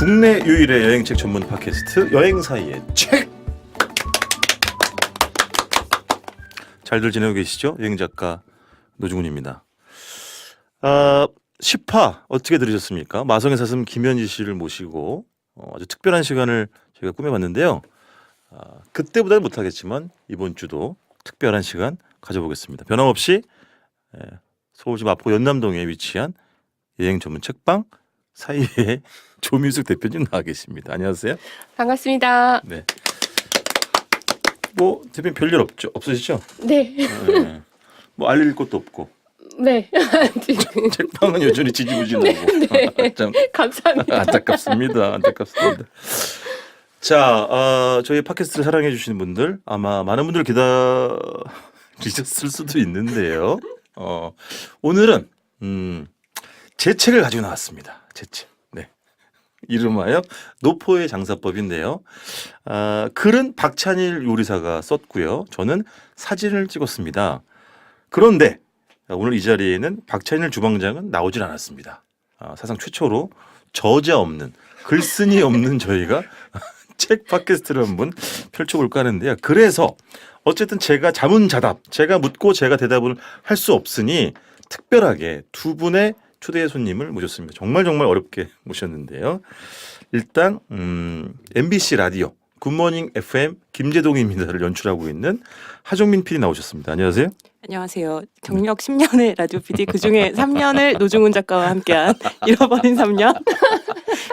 국내 유일의 여행책 전문 팟캐스트 여행사이의 책. 잘들 지내고 계시죠? 여행작가 노중훈입니다. 10화 어떻게 들으셨습니까? 마성의 사슴 김현지 씨를 모시고 아주 특별한 시간을 제가 꾸며봤는데요. 그때보다는 못하겠지만 이번 주도 특별한 시간 가져보겠습니다. 변함없이 서울시 마포 연남동에 위치한 여행 전문 책방 사이에 조민숙 대표님 나와 계십니다. 안녕하세요. 반갑습니다. 네. 뭐 대표님 별일 없으시죠? 네. 네. 뭐 알릴 것도 없고. 네. 책방은 여전히 지지부진하고. 네. 참 감사합니다. 안타깝습니다. 자, 저희 팟캐스트를 사랑해 주시는 분들 아마 많은 분들 기다리셨을 수도 있는데요. 오늘은 제 책을 가지고 나왔습니다. 제 책. 네. 이름하여 노포의 장사법인데요. 글은 박찬일 요리사가 썼고요. 저는 사진을 찍었습니다. 그런데 오늘 이 자리에는 박찬일 주방장은 나오질 않았습니다. 사상 최초로 저자 없는, 글쓴이 없는 저희가 책 팟캐스트를 한번 펼쳐볼까 하는데요. 그래서 어쨌든 제가 자문자답, 제가 묻고 제가 대답을 할 수 없으니 특별하게 두 분의 초대 손님을 모셨습니다. 정말 어렵게 모셨는데요. 일단 MBC 라디오 굿모닝 FM 김제동입니다를 연출하고 있는 하종민 PD 나오셨습니다. 안녕하세요. 안녕하세요. 경력 10년의 라디오 PD 그중에 3년을 노중훈 작가와 함께한 잃어버린 3년.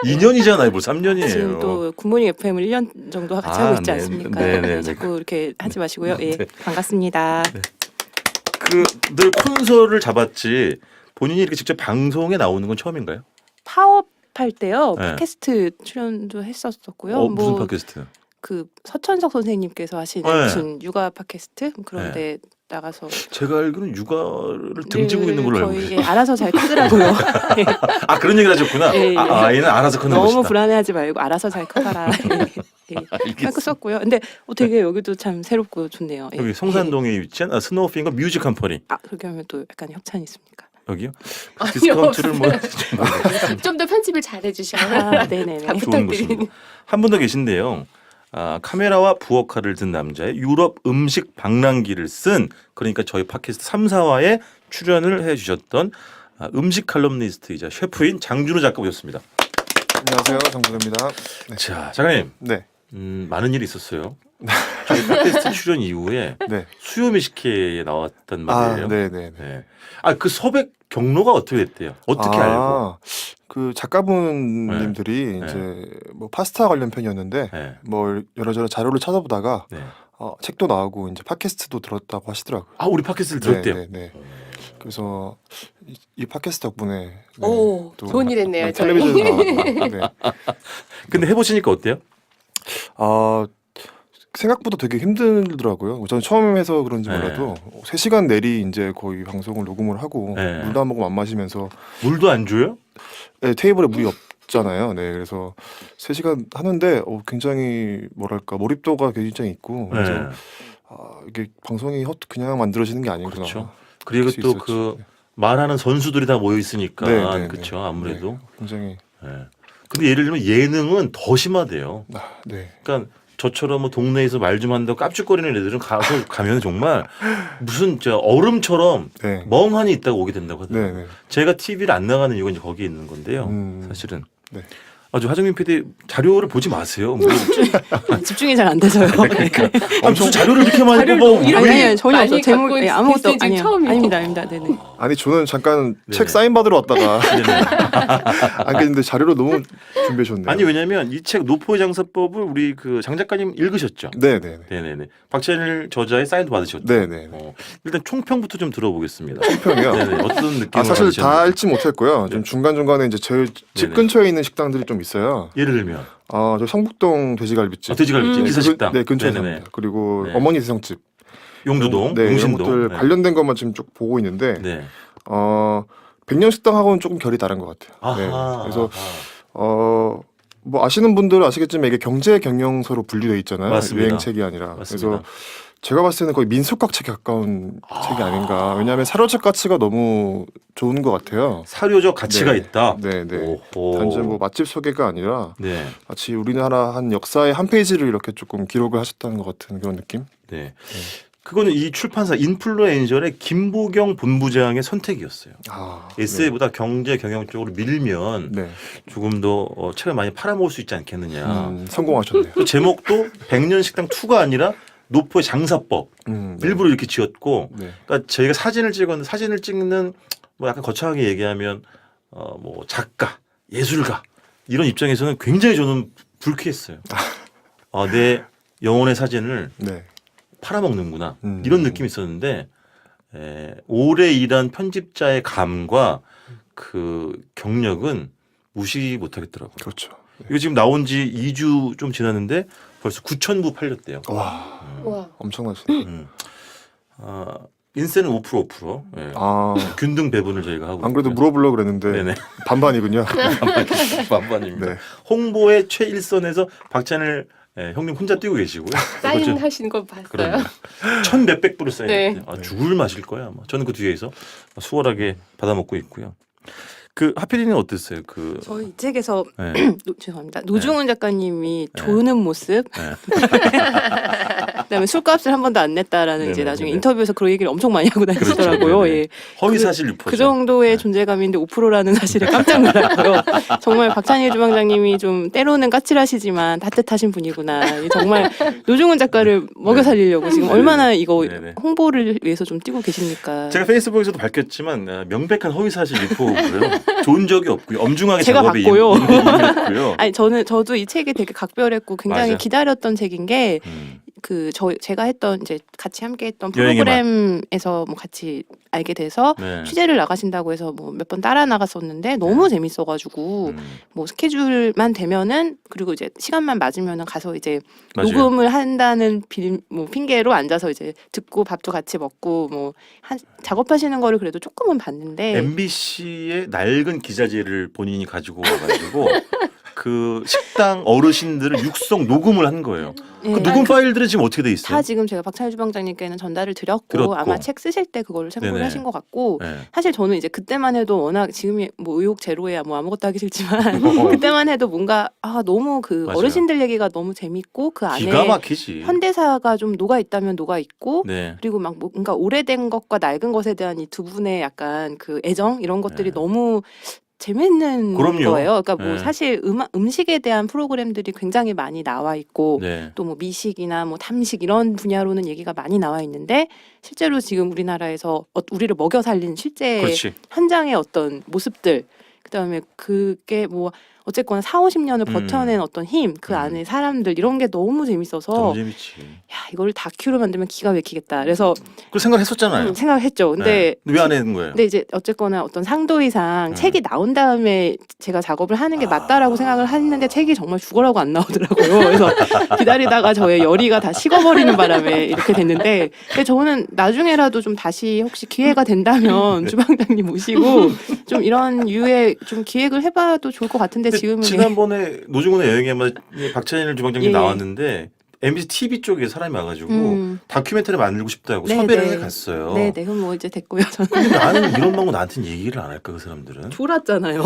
2년이잖아요. 뭐 3년이에요. 지금 또 굿모닝 FM을 1년 정도 같이 하고 있지 네. 않습니까? 네. 자꾸 이렇게 하지 마시고요. 예, 네. 반갑습니다. 네. 늘 콘솔을 잡았지 본인이 이렇게 직접 방송에 나오는 건 처음인가요? 파업할 때요. 네. 팟캐스트 출연도 했었었고요. 무슨 팟캐스트? 그 서천석 선생님께서 하시는 네. 무슨 육아 팟캐스트 그런데 나가서 제가 알기로는 육아를 등지고 있는 걸로 알고 거의 있어요. 알아서 잘 크더라고요. 예. 그런 얘기를 하셨구나. 예. 아이는 알아서 크는 너무 것이다. 불안해하지 말고 알아서 잘 커봐라. 그 썼고요. 근데 되게 여기도 참 새롭고 좋네요. 예. 여기 성산동에 위치한 스노우핑거 뮤직 컴퍼니. 그렇게 하면 또 약간 협찬이 있습니까? 여기요? 아니요, 디스카운트를 뭐 좀 더 편집을 잘 해주셔. 네네네. 잘 좋은 부탁드립니다. 곳입니다. 한 분 더 계신데요. 카메라와 부엌칼을 든 남자의 유럽 음식 방랑기를 쓴 그러니까 저희 팟캐스트 3, 4화에 출연을 해주셨던 음식 칼럼니스트이자 셰프인 장준호 작가 오셨습니다. 안녕하세요, 장준호입니다. 네. 자, 작가님. 네. 많은 일이 있었어요. 저희 팟캐스트 출연 이후에 네. 수요미식회에 나왔단 말이에요. 네네. 네. 그 섭외 경로가 어떻게 됐대요? 어떻게 알고? 그 작가분님들이 네. 이제 뭐 파스타 관련 편이었는데 네. 뭐 여러저러 자료를 찾아보다가 네. 책도 나오고 이제 팟캐스트도 들었다고 하시더라고요. 우리 팟캐스트를 들었대요. 네. 그래서 이 팟캐스트 덕분에 오, 또 좋은 일 했네요, 저희. 텔레비전에 나왔고. 네. 근데 해보시니까 어때요? 생각보다 되게 힘들더라고요. 저는 처음 해서 그런지 네. 몰라도 3시간 내리 이제 거의 방송을 녹음을 하고 네. 물도 안 먹고 안 마시면서 물도 안 줘요? 네, 테이블에 물이 없잖아요. 네, 그래서 3시간 하는데 굉장히 뭐랄까 몰입도가 굉장히 있고 그래서 네. 이게 방송이 그냥 만들어지는 게 아니구나. 그렇죠. 그리고 수 또 있었지. 그 말하는 선수들이 다 모여 있으니까 네. 그렇죠. 아무래도. 네, 굉장히 네. 근데 예를 들면 예능은 더 심하대요. 네. 그러니까 저처럼 뭐 동네에서 말 좀 한다고 깝죽거리는 애들은 가면 정말 무슨 얼음처럼 네. 멍하니 있다가 오게 된다고 하더라고요. 네, 네. 제가 TV를 안 나가는 이유가 이제 거기에 있는 건데요. 사실은. 네. 아주 하정민 PD 자료를 보지 마세요. 뭐. 집중이 잘 안 돼서요. 그러니까 무슨 자료를 이렇게 많이 자료를 뽑아. 너무 이렇게 아니요 전혀 많이 없어. 제목 갖고 아무것도 있으신 지금 아니에요. 처음이에요. 아닙니다. 네네. 아니 저는 잠깐 네. 책 사인 받으러 왔다가 네네. 안 그랬는데 자료를 너무 준비하셨네요. 아니 왜냐면 이 책 노포의 장사법을 우리 그 장 작가님 읽으셨죠? 네네. 네네네. 박찬일 저자의 사인도 받으셨죠? 네네. 일단 총평부터 좀 들어보겠습니다. 총평이요. 네네. 어떤 느낌으로 사실 받으셨는지. 다 읽지 못했고요. 네. 좀 중간 중간에 이제 제 집 네네. 근처에 있는 식당들이 좀 있어요. 예를 들면 저 성북동 돼지갈비집. 돼지갈비집 네, 기사식당. 네, 근처에 네네네. 삽니다. 그리고 네. 어머니 대성집. 용두동, 네, 이런 용신동. 것들 네. 관련된 것만 지금 쭉 보고 있는데 네. 백년 식당하고는 조금 결이 다른 것 같아요. 네. 아하. 그래서 뭐 아시는 분들은 아시겠지만 이게 경제 경영서로 분류돼 있잖아요. 맞습니다. 유행책이 아니라. 맞습니다. 그래서 제가 봤을 때는 거의 민속학 책에 가까운 책이 아닌가. 왜냐하면 사료책 가치가 너무 좋은 것 같아요. 사료적 가치가 네. 있다. 네. 오호. 단지 뭐 맛집 소개가 아니라 네. 마치 우리나라 한 역사의 한 페이지를 이렇게 조금 기록을 하셨다는 것 같은 그런 느낌. 네. 그거는 이 출판사 인플루엔셜의 김보경 본부장의 선택이었어요. 아, 에세이보다 경제 경영 쪽으로 밀면 네. 조금 더 책을 많이 팔아먹을 수 있지 않겠느냐. 성공하셨네요. 또 제목도 백년식당 2가 아니라 노포의 장사법. 네. 일부러 이렇게 지었고, 네. 그러니까 저희가 사진을 찍었는데 사진을 찍는 뭐 약간 거창하게 얘기하면 뭐 작가, 예술가 이런 입장에서는 굉장히 저는 불쾌했어요. 내 영혼의 사진을 네. 팔아먹는구나 이런 느낌이 있었는데 오래 일한 편집자의 감과 그 경력은 무시 못하겠더라고요. 그렇죠. 이거 지금 나온 지 2주 좀 지났는데 벌써 9,000부 팔렸대요. 와, 와. 엄청나시네. 인세는 5%. 예. 아, 균등 배분을 저희가 하고 안 그래도 있고요. 물어보려고 그랬는데 네네. 반반이군요. 반반입니다. 네. 홍보의 최일선에서 박찬일 형님 혼자 뛰고 계시고요. 사인하신 거 봤어요. 그럼요. 천 몇백 부를 사인했대요. 네. 죽을 맛일 거야. 아마. 저는 그 뒤에서 수월하게 받아먹고 있고요. 그 하필이는 어땠어요? 그 저희 이 책에서 네. 죄송합니다. 노중훈 작가님이 네. 조는 모습, 그다음에 술값을 한 번도 안 냈다라는 이제 네네, 나중에 네네. 인터뷰에서 그런 얘기를 엄청 많이 하고 다니시더라고요. 그렇죠. 네네. 예. 허위 사실 유포죠. 그 정도의 네. 존재감인데 5%라는 사실에 깜짝 놀랐고요. 정말 박찬일 주방장님이 좀 때로는 까칠하시지만 따뜻하신 분이구나. 정말 노중훈 작가를 먹여 살리려고 지금 얼마나 이거 네네. 홍보를 위해서 좀 뛰고 계십니까? 제가 페이스북에서도 밝혔지만 명백한 허위 사실 유포고요. 좋은 적이 없고요. 엄중하게 제가 작업에 봤고요. 임했고요. 아니 저도 이 책이 되게 각별했고 굉장히 맞아요. 기다렸던 책인 게 음. 제가 했던 이제 같이 함께했던 여행의 프로그램에서 뭐 같이 알게 돼서 네. 취재를 나가신다고 해서 뭐 몇 번 따라 나갔었는데 너무 재밌어가지고 뭐 스케줄만 되면은 그리고 이제 시간만 맞으면은 가서 이제 맞아요. 녹음을 한다는 뭐 핑계로 앉아서 이제 듣고 밥도 같이 먹고 뭐 작업하시는 거를 그래도 조금은 봤는데 MBC의 낡은 기자재를 본인이 가지고 와가지고 그 식당 어르신들을 육성 녹음을 한 거예요. 예, 그 녹음 파일들은 지금 어떻게 돼 있어요? 다 지금 제가 박찬일 주방장님께는 전달을 드렸고 들었고. 아마 책 쓰실 때 그거를 참고를 네네. 하신 것 같고 네. 사실 저는 이제 그때만 해도 워낙 지금이 뭐 의욕 제로야 뭐 아무것도 하기 싫지만 그때만 해도 뭔가 너무 그 맞아요. 어르신들 얘기가 너무 재밌고 그 기가 안에 막히지. 현대사가 좀 녹아 있다면 녹아 있고 네. 그리고 막 뭔가 오래된 것과 낡은 것에 대한 이 두 분의 약간 그 애정 이런 것들이 네. 너무 재밌는 그럼요. 거예요. 그러니까 뭐 네. 사실 음식에 대한 프로그램들이 굉장히 많이 나와 있고 네. 또 뭐 미식이나 뭐 탐식 이런 분야로는 얘기가 많이 나와 있는데 실제로 지금 우리나라에서 우리를 먹여 살린 실제 그렇지. 현장의 어떤 모습들 그다음에 그게 뭐 어쨌거나 4, 50년을 버텨낸 어떤 힘, 그 안에 사람들 이런 게 너무 재밌어서 너무 재밌지. 야 이걸 다큐로 만들면 기가 막히겠다. 그래서 그 생각했었잖아요. 생각을 했죠. 근데 왜 안 했는 거예요? 근데 이제 어쨌거나 어떤 상도이상 책이 나온 다음에 제가 작업을 하는 게 맞다라고 생각을 했는데 책이 정말 죽어라고 안 나오더라고요. 그래서 기다리다가 저의 열의가 다 식어버리는 바람에 이렇게 됐는데 근데 저는 나중에라도 좀 다시 혹시 기회가 된다면 주방장님 모시고 좀 이런 유의 좀 기획을 해봐도 좋을 것 같은데 지금은 지난번에 노중훈의 여행에만 박찬일 주방장님 예. 나왔는데 MBC TV 쪽에 사람이 와가지고 다큐멘터리 만들고 싶다고 네, 섭외를 네. 해갔어요. 네, 그럼 뭐 이제 됐고요. 저는 근데 나는 이런 방법 나한테는 얘기를 안 할까 그 사람들은. 졸았잖아요.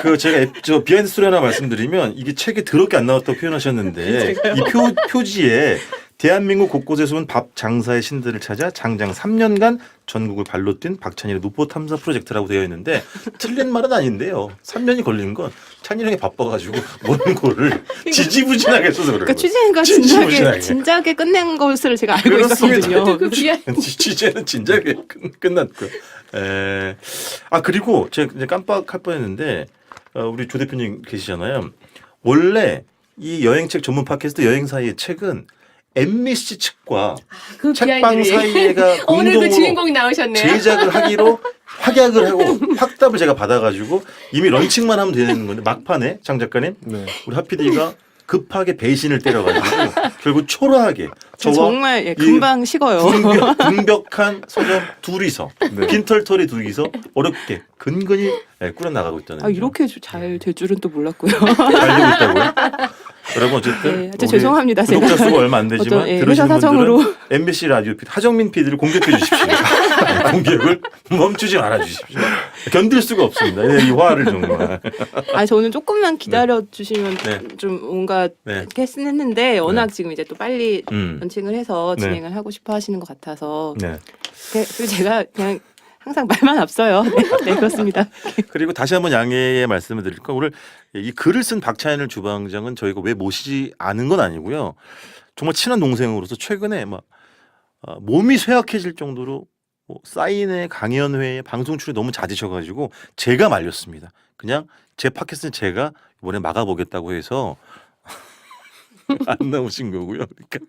그 제가 저 비하인드 스토리 하나 말씀드리면 이게 책에 더럽게 안 나왔다고 표현하셨는데 이 표지에 대한민국 곳곳에서 온 밥 장사의 신들을 찾아 장장 3년간 전국을 발로 뛴 박찬일의 노포 탐사 프로젝트라고 되어 있는데 틀린 말은 아닌데요. 3년이 걸린 건 찬일 형이 바빠가지고 원고를 지지부진하게 써서 그래요. 그러니까 취재가 지지부진하게. 진작에 끝낸 것을 제가 알고 그렇습니다. 있었거든요. 그 비하인드. 취재는 진작에 끝났고요. 그리고 제가 이제 깜빡할 뻔했는데 우리 조 대표님 계시잖아요. 원래 이 여행책 전문 팟캐스트 여행사의 책은 MBC 측과 그 책방 비하인드. 사이에가 오늘도 공동으로 주인공이 나오셨네요. 제작을 하기로 확약을 하고 확답을 제가 받아가지고 이미 런칭만 하면 되는 건데 막판에 장 작가님 네. 우리 하피디가 급하게 배신을 때려가지고 결국 초라하게 저와 정말 예, 이 금방 식어요. 궁벽한 서점 둘이서 네. 빈털털이 둘이서 어렵게 근근히 꾸려 나가고 있다는 아, 이렇게 잘 될 줄은 또 몰랐고요. 잘 되고 있다고요? 여러분 어쨌든 네, 우리 죄송합니다. 제가 구독자 수가 얼마 안 되지만 어떤, 예, 들으시는 회사 사정으로. 분들은 MBC 라디오 PD 하정민 PD를 공격해 주십시오. 네, 공격을 멈추지 말아 주십시오. 견딜 수가 없습니다. 이 화를 정말. 아 저는 조금만 기다려 주시면 네. 좀 뭔가 네. 했는데 워낙 지금 이제 또 빨리 음. 런칭을 해서 네. 진행을 하고 싶어 하시는 것 같아서 네. 그리고 제가 그냥 항상 말만 앞서요. 네, 네 그렇습니다. 그리고 다시 한번 양해의 말씀을 드릴 건 오늘 이 글을 쓴 박찬일 주방장은 저희가 왜 모시지 않은 건 아니고요. 정말 친한 동생으로서 최근에 막 몸이 쇠약해질 정도로 뭐 사인회, 강연회에 방송 출연이 너무 잦으셔가지고 제가 말렸습니다. 그냥 제 팟캐스트는 제가 이번에 막아보겠다고 해서 안 나오신 거고요. 그러니까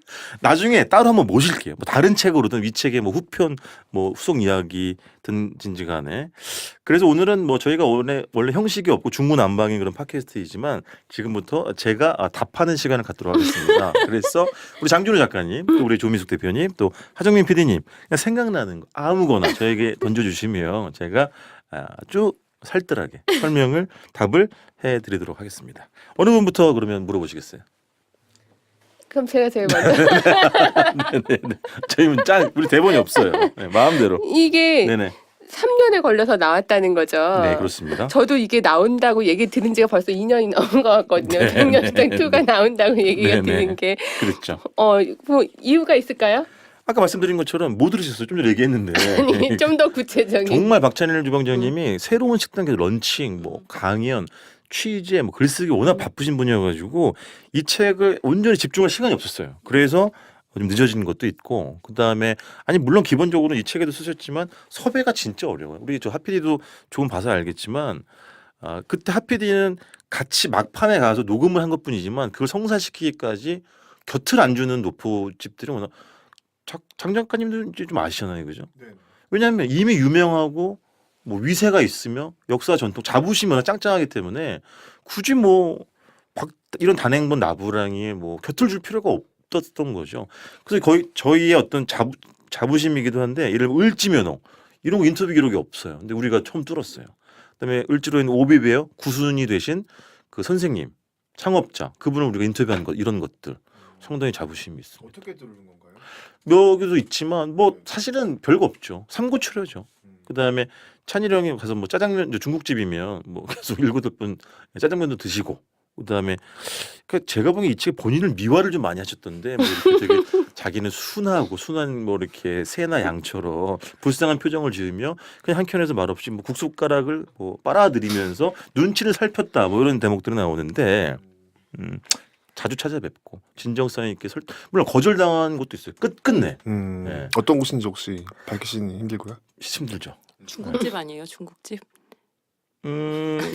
나중에 따로 한번 모실게요. 뭐 다른 책으로든 위 책의 뭐 후편, 뭐 후속 이야기든지 간에. 그래서 오늘은 뭐 저희가 원래 형식이 없고 중구난방인 그런 팟캐스트이지만 지금부터 제가 답하는 시간을 갖도록 하겠습니다. 그래서 우리 장준호 작가님, 또 우리 조미숙 대표님, 또 하정민 PD님 그냥 생각나는 거 아무거나 저에게 던져주시면 제가 아주 살뜰하게 설명을 답을 해드리도록 하겠습니다. 어느 분부터 그러면 물어보시겠어요? 그럼 제가 제일 먼저. 네네네. 저희는 우리 대본이 없어요. 네, 마음대로. 이게 네네. 3년에 걸려서 나왔다는 거죠. 네 그렇습니다. 저도 이게 나온다고 얘기 들은 지가 벌써 2년이 넘은 것 같거든요. 네, 백년주당 네, 2가 나온다고 얘기가 네, 네. 드는 게. 그렇죠. 뭐 이유가 있을까요? 아까 말씀드린 것처럼 못 들으셨어요. 좀 전에 얘기했는데. 아니, 좀 더 구체적인. 정말 박찬일 주방장님이 새로운 식당 계속 런칭, 뭐 강연, 취재, 뭐 글쓰기 워낙 바쁘신 분이어가지고 이 책을 온전히 집중할 시간이 없었어요. 그래서 좀 늦어진 것도 있고 그 다음에 아니 물론 기본적으로 이 책에도 쓰셨지만 섭외가 진짜 어려워요. 우리 저 하피디도 조금 봐서 알겠지만 그때 하피디는 같이 막판에 가서 녹음을 한 것뿐이지만 그걸 성사시키기까지 곁을 안 주는 노포집들이 워낙 장 작가님도 이제 좀 아시잖아요, 그죠? 네. 왜냐하면 이미 유명하고 뭐 위세가 있으며 역사 전통 자부심이 워낙 짱짱하기 때문에 굳이 뭐 이런 단행본 나부랑이 뭐 곁을 줄 필요가 없었던 거죠. 그래서 거의 저희의 어떤 자부심이기도 한데 예를 들면 을지면허 이런 거 인터뷰 기록이 없어요. 근데 우리가 처음 뚫었어요. 그다음에 을지로에 있는 오비베어 구순이 되신 그 선생님 창업자 그분을 우리가 인터뷰한 것 이런 것들 상당히 자부심이 있습니다. 어떻게 들은 건가요? 묘기도 있지만 뭐 사실은 별거 없죠. 삼고초려죠. 그다음에 찬일 형이 가서 뭐 짜장면 중국집이면 뭐 계속 7-8분 짜장면도 드시고 그다음에 제가 보기엔 이 책에 본인을 미화를 좀 많이 하셨던데 뭐 이렇게 되게 자기는 순하고 순한 뭐 이렇게 새나 양처럼 불쌍한 표정을 지으며 그냥 한켠에서 말없이 뭐 국숟가락을 뭐 빨아들이면서 눈치를 살폈다 뭐 이런 대목들이 나오는데 자주 찾아뵙고 진정성 있게 물론 거절당한 것도 있어요. 끝내 네. 어떤 곳인지 혹시 밝히시니 힘들고요? 힘들죠. 중국집 아니에요, 중국집?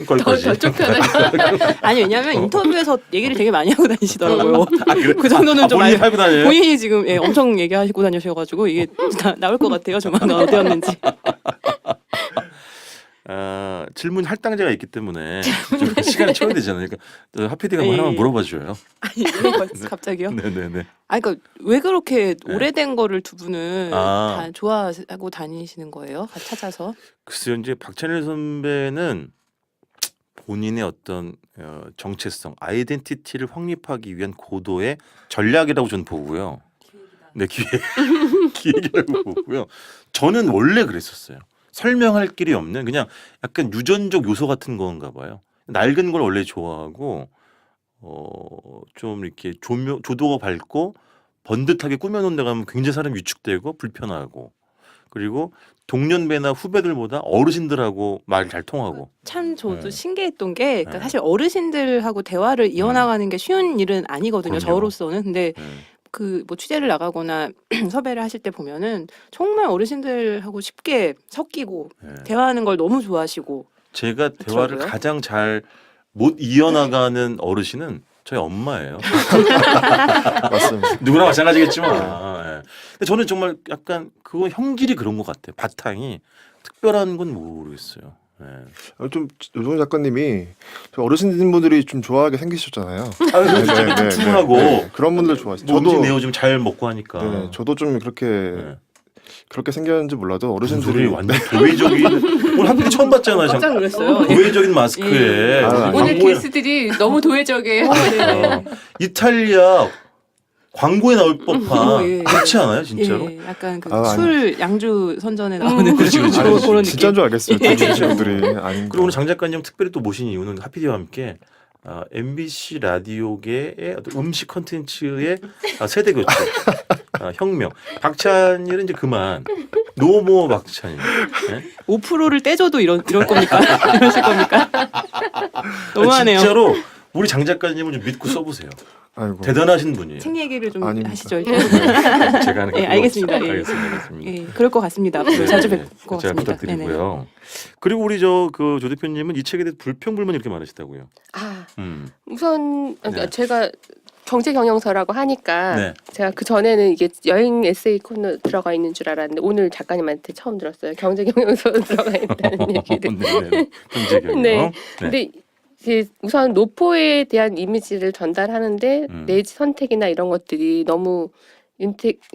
거기까지. 더 좁혀나가. 아니 왜냐하면 인터뷰에서 얘기를 되게 많이 하고 다니시더라고요. 그래? 그 정도는 좀 본인이 팔고 다녀요? 본인이 지금 엄청 얘기하시고 다니셔가지고 이게 나올 것 같아요. 조만간 어디였는지. 질문 할당제가 있기 때문에 좀 시간을 채워야 되잖아요. 그러니까 하피디가 뭐 예. 하나만 물어봐 줘요. 아니 이런 거 갑자기요? 네네네. 아 그러니까 왜 그렇게 네. 오래된 거를 두 분은 아. 다 좋아하고 다니시는 거예요? 다 찾아서? 글쎄요, 이제 박찬일 선배는 본인의 어떤 정체성, 아이덴티티를 확립하기 위한 고도의 전략이라고 저는 보고요. 네, 기획이라고 보고요. 저는 원래 그랬었어요. 설명할 길이 없는 그냥 약간 유전적 요소 같은 건가 봐요. 낡은 걸 원래 좋아하고 좀 이렇게 조도가 밝고 번듯하게 꾸며놓은 데 가면 굉장히 사람이 위축되고 불편하고 그리고 동년배나 후배들보다 어르신들하고 말이 잘 통하고 참 저도 네. 신기했던 게 그러니까 네. 사실 어르신들하고 대화를 이어나가는 게 쉬운 일은 아니거든요. 그럼요. 저로서는. 근데 네. 그 뭐 취재를 나가거나 섭외를 하실 때 보면은 정말 어르신들하고 쉽게 섞이고 네. 대화하는 걸 너무 좋아하시고 제가 대화를 그렇더라고요. 가장 잘 못 이어나가는 어르신은 저희 엄마예요. 맞습니다. 누구나 마찬가지겠지만. 예. 근데 저는 정말 약간 그거 형질이 그런 것 같아요. 바탕이 특별한 건 모르겠어요. 네. 좀 노종훈 작가님이 좀 어르신분들이 좀 좋아하게 생기셨잖아요. 아, 그렇죠. 퉁퉁하고 그런 분들 좋아하시죠. 뭔지 내어 좀 잘 먹고 하니까. 네, 저도 좀 그렇게 네. 그렇게 생겼는지 몰라도 무슨 소리 어르신들이 완전 도회적인 오늘 한국에 처음 봤잖아요. 깜짝 놀랐어요. 도회적인 마스크에 아, 오늘 광고에 게스트들이 너무 도회적이에요. 어, 이탈리아 광고에 나올 법한 예. 그렇지 않아요, 진짜로? 예, 약간 그 아, 아니. 술 양주 선전에 나오는 그렇지, 그렇지. 그런 느낌. 진짜인 줄 알겠어요. 분들이 아닌가. 그리고 오늘 장 작가님 특별히 또 모신 이유는 하피디와 함께 MBC 라디오계의 어떤 음식 컨텐츠의 세대 교체, 혁명. 박찬일은 이제 그만 노모 박찬일. 네? 5%를 떼줘도 이럴 겁니까? 이러실 겁니까? 너무하네요. 진짜로 우리 장 작가님을 좀 믿고 써보세요. 아이고. 대단하신 분이에요. 책 얘기를 좀 아닙니다. 하시죠. 제가 하는 예, 알겠습니다. 예. 알겠습니다. 예, 그럴 것 같습니다. 앞으로 자주 네, 뵐 것 제가 같습니다. 부탁드리고요. 그리고 우리 조 대표님은 이 책에 대해 불평불만이 이렇게 많으시다고요. 아, 음. 우선 그러니까 네. 제가 경제 경영서라고 하니까 네. 제가 그 전에는 이게 여행 에세이 코너 들어가 있는 줄 알았는데 오늘 작가님한테 처음 들었어요. 경제 경영서 들어가 있다는 얘기를. 네. 경제 경영. 네. 근데 이제 우선 노포에 대한 이미지를 전달하는데 내지 선택이나 이런 것들이 너무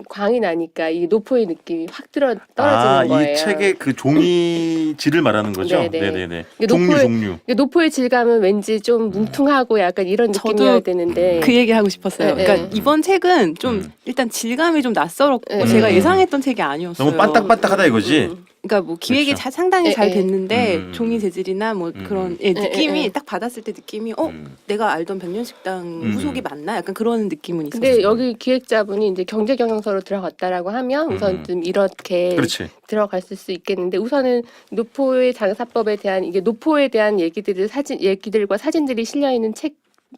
광이 나니까 이 노포의 느낌이 확 떨어지는 거예요. 이 책의 그 종이질을 말하는 거죠? 네네. 네네네. 이게 종류. 노포의 질감은 왠지 좀 뭉퉁하고 약간 이런 저도 느낌이어야 되는데 그 얘기 하고 싶었어요. 네, 그러니까 네. 이번 책은 좀 일단 질감이 좀 낯설었고 네. 제가 예상했던 책이 아니었어요. 너무 반딱반딱하다 이거지? 그러니까 뭐 기획이 그렇죠. 상당히 잘 네, 됐는데 종이 재질이나 뭐 그런 느낌이 네. 딱 받았을 때 느낌이 음. 내가 알던 백년식당 후속이 맞나? 약간 그런 느낌은 있었어요. 근데 여기 기획자분이 이제 경제 경영서로 들어갔다라고 하면 우선 좀 이렇게 그렇지. 들어갔을 수 있겠는데 우선은 노포의 장사법에 대한 이게 노포에 대한 얘기들과 사진들이 실려 있는 책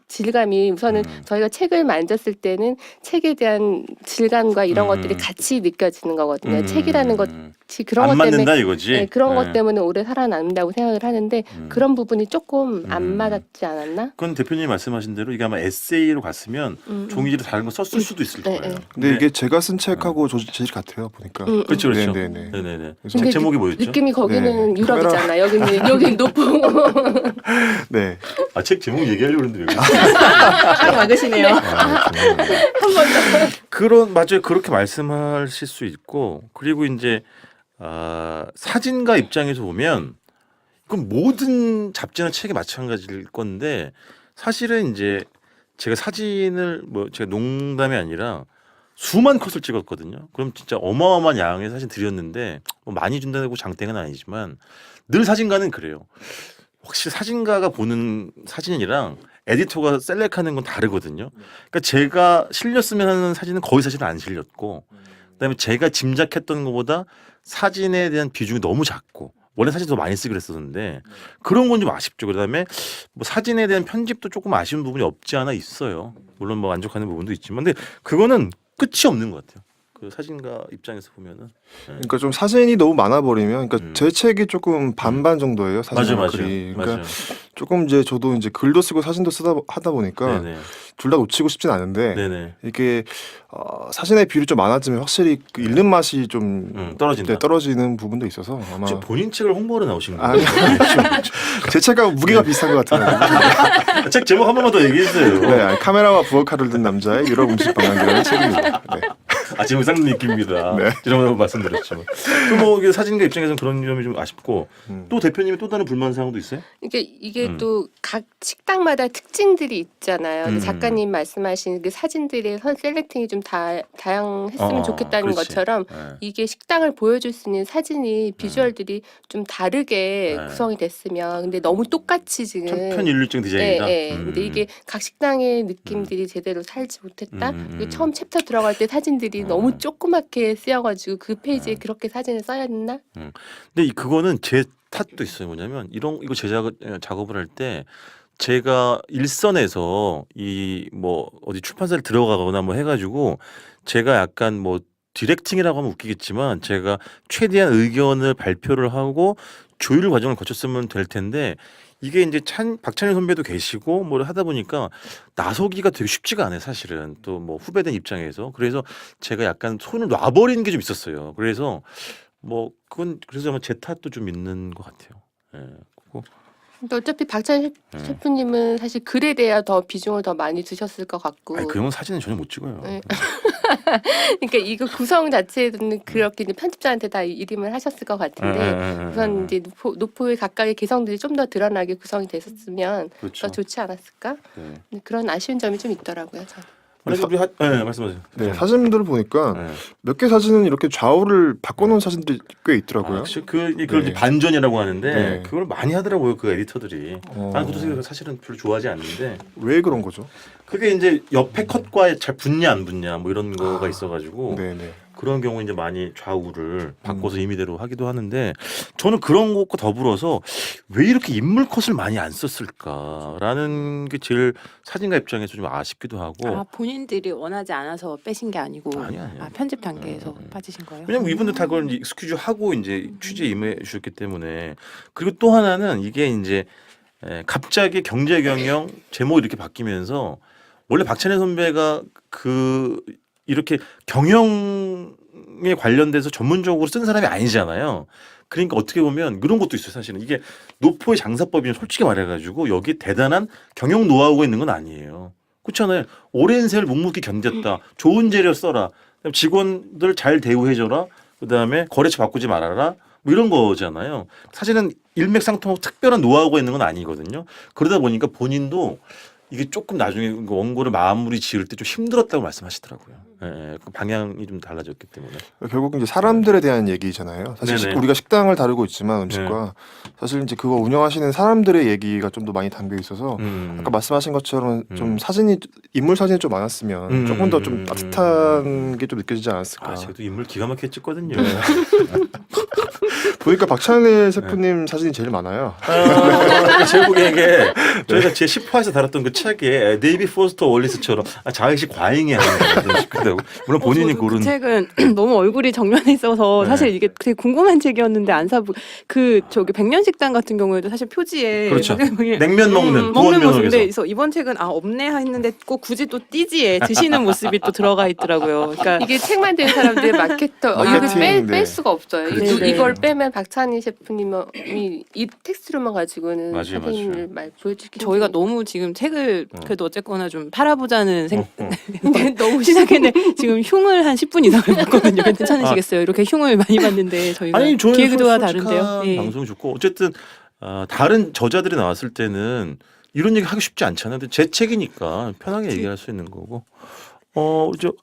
질감이 우선은 저희가 책을 만졌을 때는 책에 대한 질감과 이런 것들이 같이 느껴지는 거거든요. 책이라는 것이 그런 안 것 때문에 맞는다 이거지? 네, 그런 네. 것 때문에 오래 살아남는다고 생각을 하는데 그런 부분이 조금 안 맞았지 않았나? 그건 대표님이 말씀하신 대로 이게 아마 에세이로 갔으면 종이질을 다른 거 썼을 수도 있을 네, 거예요. 네. 근데 이게 제가 쓴 책하고 재질 같아요 보니까. 그렇죠, 그렇죠. 네네네. 네네네. 그래서 책 제목이 뭐였죠? 느낌이 거기는 네, 유럽이잖아. 여기는 노포. 네. 책 제목 얘기하려고 했는데 왜 딱 막으시네요. 맞아요. 그렇게 말씀하실 수 있고 그리고 이제 사진가 입장에서 보면 그건 모든 잡지나 책이 마찬가지일 건데 사실은 이제 제가 사진을 제가 농담이 아니라 수만 컷을 찍었거든요. 그럼 진짜 어마어마한 양의 사진 드렸는데 많이 준다고 장땡은 아니지만 늘 사진가는 그래요. 확실히 사진가가 보는 사진이랑 에디터가 셀렉하는 건 다르거든요. 그러니까 제가 실렸으면 하는 사진은 거의 사실 안 실렸고 그다음에 제가 짐작했던 것보다 사진에 대한 비중이 너무 작고 원래 사진 더 많이 쓰기로 했었는데 그런 건 좀 아쉽죠. 그다음에 사진에 대한 편집도 조금 아쉬운 부분이 없지 않아 있어요. 물론 만족하는 부분도 있지만 근데 그거는 끝이 없는 것 같아요. 그 사진가 입장에서 보면은 그러니까 좀 사진이 너무 많아 버리면 그러니까 제 책이 조금 반반 정도예요. 사진과 맞아. 글이. 그러니까 맞아요. 조금 저도 이제 글도 쓰고 사진도 하다 보니까 네네. 둘 다 놓치고 싶진 않은데 네네. 이게 사진의 비율이 좀 많아지면 확실히 그 읽는 맛이 좀 떨어진다. 네, 떨어지는 부분도 있어서 아마 지금 본인 책을 홍보하러 나오신 아니, 거예요? 제 책하고 무게가 비슷한 것 같아요. 책 제목 한 번만 더 얘기해 주세요. 네, 아니, 카메라와 부엌칼을 든 남자의 유럽 음식 방향이라는 책입니다. 네. 지금 상님 느낌입니다. 네. 이런 거 말씀드렸죠. 이게 사진가 입장에서는 그런 점이 좀 아쉽고 또 대표님이 또 다른 불만 사항도 있어요? 이게 또 각 식당마다 특징들이 있잖아요. 근데 작가님 말씀하신 그 사진들의 셀렉팅이 좀 다양했으면 좋겠다는 그렇지. 것처럼 네. 이게 식당을 보여줄 수 있는 사진이 비주얼들이 좀 다르게 네. 구성이 됐으면 근데 너무 똑같이 지금 천편일률적 디자인이다. 근데 이게 각 식당의 느낌들이 제대로 살지 못했다. 그리고 처음 챕터 들어갈 때 사진들이 너무 조그맣게 쓰여가지고 그 페이지에 그렇게 사진을 써야 했나? 근데 그거는 제 탓도 있어요. 뭐냐면 이거 작업을 할 때 제가 일선에서 어디 출판사를 들어가거나 해가지고 제가 약간 디렉팅이라고 하면 웃기겠지만 제가 최대한 의견을 발표를 하고 조율 과정을 거쳤으면 될 텐데 이게 이제 박찬일 선배도 계시고 하다 보니까 나서기가 되게 쉽지가 않아요. 사실은 또 후배된 입장에서 그래서 제가 약간 손을 놔버리는 게 좀 있었어요. 그래서 그건 그래서 아마 제 탓도 좀 있는 것 같아요. 예. 그거, 근데 어차피 박찬일 셰프님은 사실 글에 대해 더 비중을 더 많이 두셨을 것 같고. 아니 그 형은 사진은 전혀 못 찍어요. 네. 그러니까 이거 구성 자체는 그렇게 이제 편집자한테 다 이름을 하셨을 것 같은데 우선 이제 노포의 각각의 개성들이 좀 더 드러나게 구성이 됐었으면 그렇죠. 더 좋지 않았을까? 네. 근데 그런 아쉬운 점이 좀 있더라고요. 저는. 우리 네, 말씀하세요. 네, 사진들을 보니까 네. 몇 개 사진은 이렇게 좌우를 바꿔놓은 사진들이 꽤 있더라고요. 그걸 네. 이제 반전이라고 하는데 네. 그걸 많이 하더라고요 그 에디터들이. 나는 그것도 사실은 별로 좋아하지 않는데 왜 그런 거죠? 그게 이제 옆에 컷과 잘 붙냐 안 붙냐 뭐 이런 거가 있어가지고 네네. 그런 경우 이제 많이 좌우를 바꿔서 임의대로 하기도 하는데 저는 그런 것과 더불어서 왜 이렇게 인물 컷을 많이 안 썼을까라는 게 제일 사진가 입장에서 좀 아쉽기도 하고. 본인들이 원하지 않아서 빼신 게 아니고 아니야. 편집 단계에서 빠지신 거예요? 왜냐면 이분들 다 그걸 이제 익스큐즈 하고 이제 취재에 임해 주셨기 때문에. 그리고 또 하나는 이게 이제 갑자기 경제 경영 제목이 이렇게 바뀌면서 원래 박찬일 선배가 그 이렇게 경영에 관련돼서 전문적으로 쓴 사람이 아니잖아요. 그러니까 어떻게 보면 그런 것도 있어요. 사실은 이게 노포의 장사법이 솔직히 말해가지고 여기 대단한 경영 노하우가 있는 건 아니에요. 그렇잖아요. 오랜 세월 묵묵히 견뎠다. 좋은 재료 써라. 직원들 잘 대우해줘라. 그다음에 거래처 바꾸지 말아라. 뭐 이런 거잖아요. 사실은 일맥상통하고 특별한 노하우가 있는 건 아니거든요. 그러다 보니까 본인도 이게 조금 나중에 원고를 마무리 지을 때 좀 힘들었다고 말씀하시더라고요. 그 방향이 좀 달라졌기 때문에. 결국 이제 사람들에 대한 얘기잖아요. 사실 네네. 우리가 식당을 다루고 있지만 음식과 사실 이제 그거 운영하시는 사람들의 얘기가 좀 더 많이 담겨 있어서 아까 말씀하신 것처럼 좀 사진이 인물 사진이 좀 많았으면 조금 더 좀 따뜻한 게 좀 느껴지지 않았을까. 제도 인물 기가 막히게 찍거든요. 보니까 박찬일 셰프님 사진이 제일 많아요. 제가 보기에 이게 저희가 제 10화에서 다뤘던 그 책에 데이비 포스터 월리스처럼 자의식 과잉이 하는 싶기도 물론 본인이 저도 고른 그 책은 너무 얼굴이 정면에 있어서 네. 사실 이게 되게 궁금한 책이었는데 안 사보. 그 저기 백년식당 같은 경우에도 사실 표지에 그렇죠. 박영명이 냉면 먹는 먹는 구원면허에서 모습인데 그래서 이번 책은 없네 했는데 꼭 굳이 또 띠지에 드시는 모습이 또 들어가 있더라고요. 그러니까 이게 책 만드는 사람들의 마케터 이거 마케팅, 뺄 네. 수가 없어요. 그렇죠. 네. 이걸 빼면 박찬희 셰프님이 이 텍스트로만 가지고는 맞아요, 사진을 말 보여주기 저희가 너무 지금 책을 그래도 어쨌거나 좀 팔아보자는 너무 시작했는데 지금 흉을 한 10분 이상을 봤거든요. 괜찮으시겠어요? 이렇게 흉을 많이 봤는데 저희가 아니 저희 기획도와 솔직한 다른데요. 네. 방송이 좋고 어쨌든 다른 저자들이 나왔을 때는 이런 얘기 하기 쉽지 않잖아요. 근데 제 책이니까 편하게 얘기할 수 있는 거고.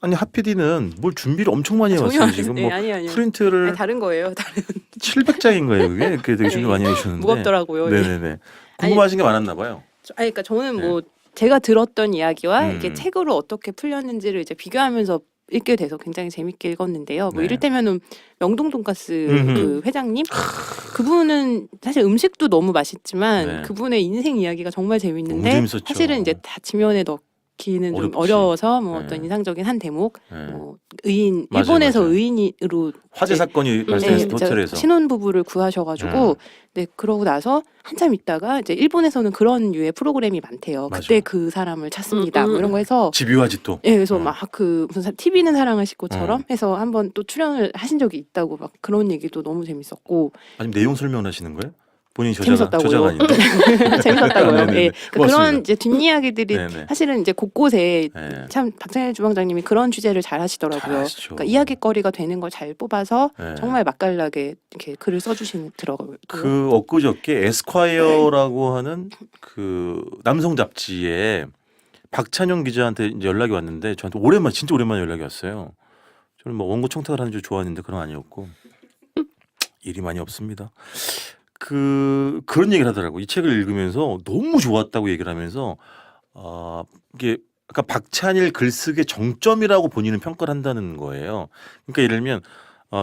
아니 하피디는 뭘 준비를 엄청 많이 전혀 해왔어요. 안 지금 했어요. 뭐 아니요. 프린트를 아니, 다른 거예요. 다른 700장인 거예요. 그게 되게 준비 많이 해주셨는데. 무겁더라고요. 네네네. 궁금하신 게 많았나 봐요. 그러니까 저는 뭐 제가 들었던 이야기와 음. 이게 책으로 어떻게 풀렸는지를 이제 비교하면서 읽게 돼서 굉장히 재밌게 읽었는데요. 뭐 네. 이를테면은 명동 돈가스 음흠. 그 회장님 그분은 사실 음식도 너무 맛있지만 네. 그분의 인생 이야기가 정말 재밌는데 너무 재밌었죠. 사실은 이제 다 지면에 넣기는 좀 어렵지. 어려워서 뭐 네. 어떤 인상적인 한 대목 네. 뭐 의인 맞아요, 일본에서 맞아요. 의인으로 화재 이제 사건이 발생해서 이제 호텔에서. 신혼부부를 구하셔가지고 네 그러고 나서 한참 있다가 이제 일본에서는 그런 류의 프로그램이 많대요. 맞아요. 그때 그 사람을 찾습니다. 뭐 이런 거 해서 집요하지 또. 예 그래서 막 그 무슨 TV는 사랑하실 것처럼 음. 해서 한번 또 출연을 하신 적이 있다고 막 그런 얘기도 너무 재밌었고 아니 내용 설명하시는 거예요? 본인이 재밌었다고요. 저자가 아닌데. 재밌었다고요. 네네네. 예 고맙습니다. 그런 이제 뒷이야기들이 네네. 사실은 이제 곳곳에 네. 참 박찬일 주방장님이 그런 주제를 잘 하시더라고요. 잘하시죠. 그러니까 이야기거리가 되는 걸 잘 뽑아서 네. 정말 맛깔나게 이렇게 글을 써주시더라고요. 그 엊그저께 에스콰이어라고 하는 그 남성 잡지에 박찬영 기자한테 이제 연락이 왔는데 저한테 진짜 오랜만에 연락이 왔어요. 저는 뭐 원고 청탁을 하는 줄 좋아했는데 그런 거 아니었고 일이 많이 없습니다. 그런 얘기를 하더라고. 이 책을 읽으면서 너무 좋았다고 얘기를 하면서 이게 아까 박찬일 글쓰기의 정점이라고 본인은 평가를 한다는 거예요. 그러니까 예를 들면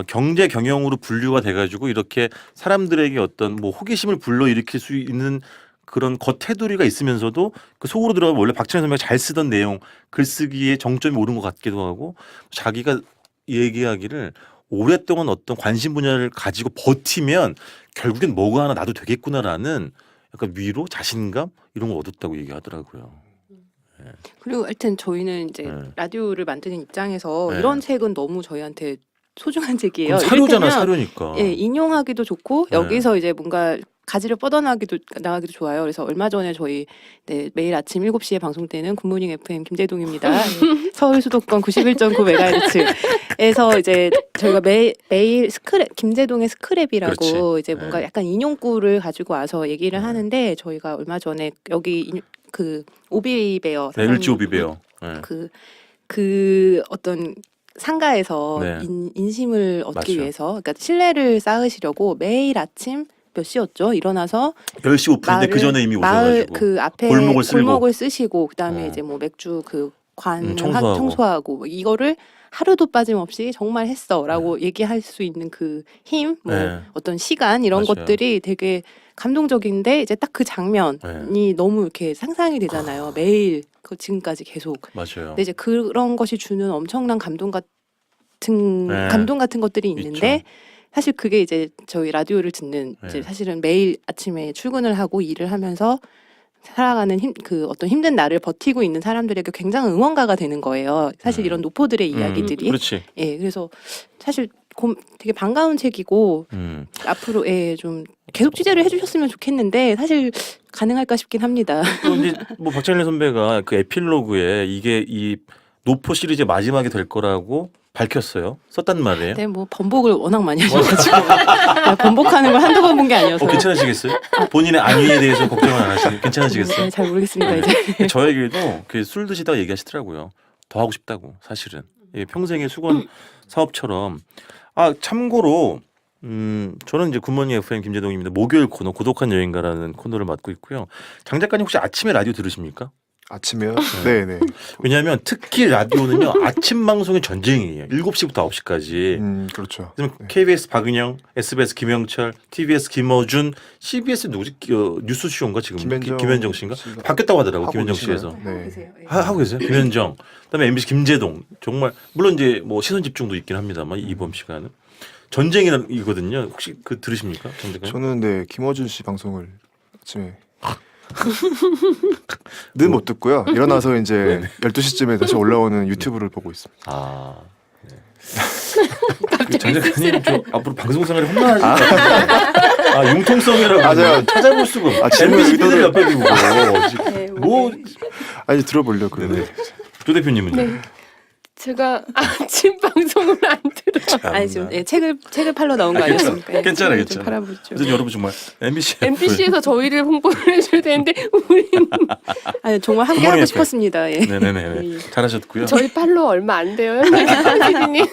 경제 경영으로 분류가 돼가지고 이렇게 사람들에게 어떤 뭐 호기심을 불러일으킬 수 있는 그런 겉테두리가 있으면서도 그 속으로 들어가면 원래 박찬일 선배가 잘 쓰던 내용 글쓰기의 정점이 오른 것 같기도 하고 자기가 얘기하기를 오랫동안 어떤 관심 분야를 가지고 버티면 결국엔 뭐가 하나 나도 되겠구나라는 약간 위로 자신감 이런 걸 얻었다고 얘기하더라고요. 그리고 하여튼 저희는 이제 네. 라디오를 만드는 입장에서 네. 이런 책은 너무 저희한테 소중한 책이에요. 그럼 사료잖아 이를테면 사료니까. 예, 인용하기도 좋고 네. 여기서 이제 뭔가 가지를 나가기도 좋아요. 그래서 얼마 전에 저희 매일 아침 7시에 방송되는 굿모닝 FM 김재동입니다. 서울 수도권 91.9MHz에서 이제 저희가 매일 스크랩 김재동의 스크랩이라고 그렇지. 이제 뭔가 네. 약간 인용구를 가지고 와서 얘기를 하는데 저희가 얼마 전에 여기 그 오비베어 네, 일지 오비베어. 네. 그 어떤 상가에서 네. 인심을 얻기 맞죠. 위해서 그러니까 신뢰를 쌓으시려고 매일 아침 몇 시였죠? 일어나서 10시 오픈인데 그 전에 이미 마을 오셔가지고 그 앞에 골목을 쓸고. 골목을 쓰시고 그다음에 어. 이제 뭐 맥주 그 관을 청소하고. 청소하고 뭐 이거를 하루도 빠짐없이 정말 했어라고 얘기할 수 있는 그 힘, 뭐 네. 어떤 시간 이런 맞아요. 것들이 되게 감동적인데 이제 딱 그 장면이 네. 너무 이렇게 상상이 되잖아요. 매일 그 지금까지 계속. 맞아요. 근데 이제 그런 것이 주는 엄청난 감동 같은 네. 것들이 있는데 있죠. 사실 그게 이제 저희 라디오를 듣는 네. 이제 사실은 매일 아침에 출근을 하고 일을 하면서 살아가는 그 어떤 힘든 날을 버티고 있는 사람들에게 굉장히 응원가가 되는 거예요. 사실 이런 노포들의 이야기들이. 그렇지. 예, 그래서 사실 되게 반가운 책이고 앞으로 좀 계속 취재를 해주셨으면 좋겠는데 사실 가능할까 싶긴 합니다. 또 이제 뭐 박찬일 선배가 그 에필로그에 이게 이 노포 시리즈의 마지막이 될 거라고 밝혔어요. 썼단 말이에요. 네, 뭐 번복을 워낙 많이 하셔가지고 번복하는 걸 한두 번 본 게 아니어서. 괜찮으시겠어요? 본인의 안위에 대해서 걱정을 안 하시는 괜찮으시겠어요? 네, 잘 모르겠습니다 이제. 저에게도 그 술 드시다가 얘기하시더라고요. 더 하고 싶다고 사실은. 이게 평생의 수건 사업처럼. 아 참고로 저는 이제 굿모닝 FM 김재동입니다. 목요일 코너 고독한 여행가라는 코너를 맡고 있고요. 장 작가님 혹시 아침에 라디오 들으십니까? 아침에요? 네네. 왜냐하면 특히 라디오는요 아침 방송의 전쟁이에요. 7시부터 9시까지. 그렇죠. 그럼 KBS 박은영, SBS 김영철, TBS 김어준, CBS 누구지? 뉴스쇼인가 지금 김현정 씨인가? 씨가 바뀌었다고 하더라고 하고 김현정 계시나요? 씨에서. 네. 하고 계세요? 김현정. 그다음에 MBC 김재동. 정말 물론 이제 뭐 시선 집중도 있긴 합니다만 이번 시간은 전쟁이거든요. 혹시 그 들으십니까? 저는 네 김어준 씨 방송을 아침에 는 못 듣고요. 일어나서 이제 12시쯤에 다시 올라오는 유튜브를 보고 있습니다. 아. 네. 장 작가님 좀 앞으로 방송 생활에 혼나실 것 같아요. 아 융통성이라고 맞아요. 찾아볼 수가 없어. 질문 MBC PD를 의도를- 옆에 두고 네, 뭐 아니 들어보려고요. 네네. 조 대표님은요? 네. 제가 아침 방송을 안 들어요. 아니 지금 책을 팔러 나온 거 아니었습니까? 예, 괜찮아, 책을 좀 괜찮아. 팔아보죠. 그래서 여러분 정말 MBC에서 저희를 홍보를 해줘야 되는데 우리 아니 정말 함께 굿모닝 하고 FM. 싶었습니다. 예. 네네네. 잘하셨고요. 저희 팔로 얼마 안 돼요, 현진님.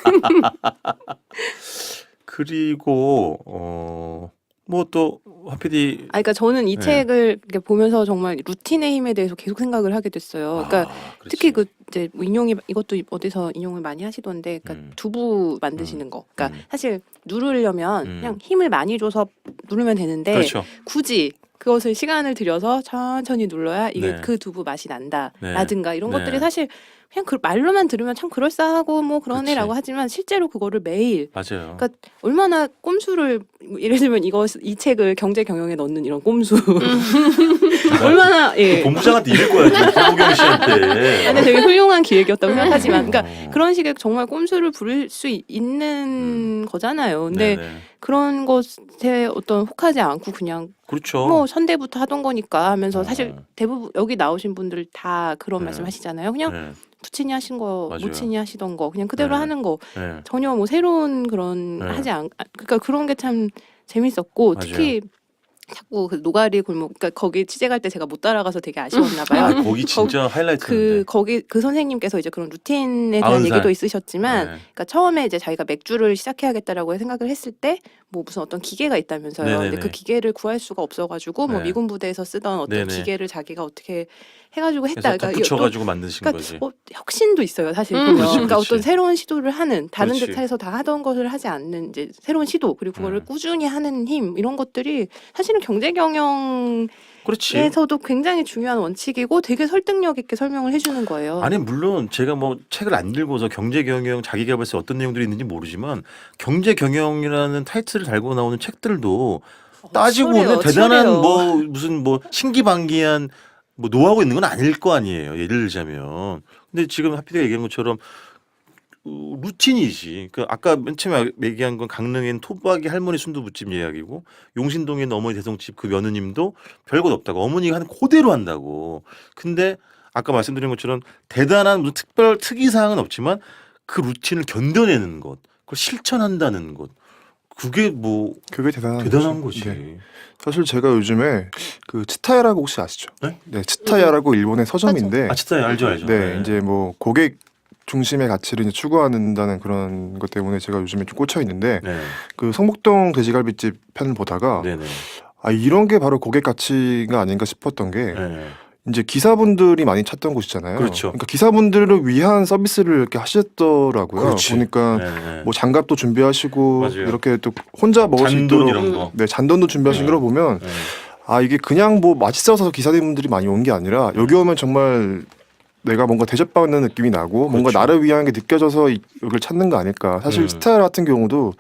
그리고 뭐 또 화PD 그러니까 저는 이 네. 책을 이렇게 보면서 정말 루틴의 힘에 대해서 계속 생각을 하게 됐어요. 그러니까 특히 그 이제 뭐 이것도 어디서 인용을 많이 하시던데, 그러니까 두부 만드시는 거. 그러니까 사실 누르려면 그냥 힘을 많이 줘서 누르면 되는데 그렇죠. 굳이 그것을 시간을 들여서 천천히 눌러야 이게 네. 그 두부 맛이 난다. 네. 라든가 이런 네. 것들이 사실 그냥 그 말로만 들으면 참 그럴싸하고 뭐 그치. 그러네라고 하지만 실제로 그거를 매일 맞아요. 그러니까 얼마나 꼼수를 예를 들면 이 책을 경제 경영에 넣는 이런 꼼수 얼마나 그 본부장한테 이럴 거야 지금 김보경 씨한테. 근데 되게 훌륭한 기획이었다고 생각하지만 그러니까 어. 그런 식의 정말 꼼수를 부릴 수 있는 거잖아요. 근데 네네. 그런 것에 어떤 혹하지 않고 그냥 그렇죠. 뭐 선대부터 하던 거니까 하면서 사실 어. 대부분 여기 나오신 분들 다 그런 네. 말씀하시잖아요. 그냥 네. 부친이 하신 거, 맞아요. 모친이 하시던 거 그냥 그대로 네. 하는 거 네. 전혀 뭐 새로운 그런 네. 그러니까 그런 게 참 재밌었고 맞아요. 특히 자꾸 그 노가리 골목 그러니까 거기 취재 갈 때 제가 못 따라가서 되게 아쉬웠나 봐요. 아 거기 진짜 하이라이트인데. 거기 그 선생님께서 이제 그런 루틴에 대한 90살. 얘기도 있으셨지만 네. 그러니까 처음에 이제 자기가 맥주를 시작해야겠다라고 생각을 했을 때 뭐 무슨 어떤 기계가 있다면서요. 네네네. 근데 그 기계를 구할 수가 없어가지고 뭐 네. 미군 부대에서 쓰던 어떤 네네. 기계를 자기가 어떻게 해가지고 했다. 그래서 덧붙여가지고 만드신 거지. 혁신도 있어요, 사실. 그렇지, 보면. 그러니까 그렇지. 어떤 새로운 시도를 하는 다른 그렇지. 데에서 다 하던 것을 하지 않는 이제 새로운 시도 그리고 그거를 네. 꾸준히 하는 힘 이런 것들이 사실은 경제 경영에서도 그렇지. 굉장히 중요한 원칙이고 되게 설득력 있게 설명을 해주는 거예요. 아니 물론 제가 뭐 책을 안 읽어서 경제 경영, 자기계발서 어떤 내용들이 있는지 모르지만 경제 경영이라는 타이틀을 달고 나오는 책들도 따지고 보면 대단한 치열해요. 뭐 무슨 뭐 신기반기한 뭐 노하우가 있는 건 아닐 거 아니에요. 예를 들자면. 근데 지금 하피디가 얘기한 것처럼 루틴이지. 그 아까 맨 처음에 얘기한 건 강릉엔 토박이 할머니 순두부집 이야기고 용신동에 어머니 대성집 그 며느님도 별것 없다고 어머니가 하는 그대로 한다고. 근데 아까 말씀드린 것처럼 대단한 무슨 특별 특이 사항은 없지만 그 루틴을 견뎌내는 것, 그걸 실천한다는 것, 그게 뭐 그게 대단한 대단한 거죠. 거지. 네. 사실 제가 요즘에 그 치타야라고 혹시 아시죠? 네? 네, 치타야라고 일본의 서점인데 아 진짜 알죠. 네, 이제 뭐 고객 중심의 가치를 이제 추구한다는 그런 것 때문에 제가 요즘에 좀 꽂혀 있는데 네. 그 성북동 돼지갈비집 편을 보다가 네네. 아 이런 게 바로 고객 가치가 아닌가 싶었던 게 네. 이제 기사분들이 많이 찾던 곳이잖아요. 그렇죠. 그러니까 기사분들을 위한 서비스를 이렇게 하시더라고요. 그렇지. 보니까 네. 뭐 장갑도 준비하시고 맞아요. 이렇게 또 혼자 먹을 수 잔돈 있도록 이런 거. 네, 잔돈도 준비하신 네. 걸 보면 네. 아 이게 그냥 뭐 맛있어서 기사님들이 많이 온 게 아니라 여기 오면 정말 내가 뭔가 대접받는 느낌이 나고 뭔가 그렇죠. 나를 위한 게 느껴져서 여기를 찾는 거 아닐까. 사실 스타일 같은 경우도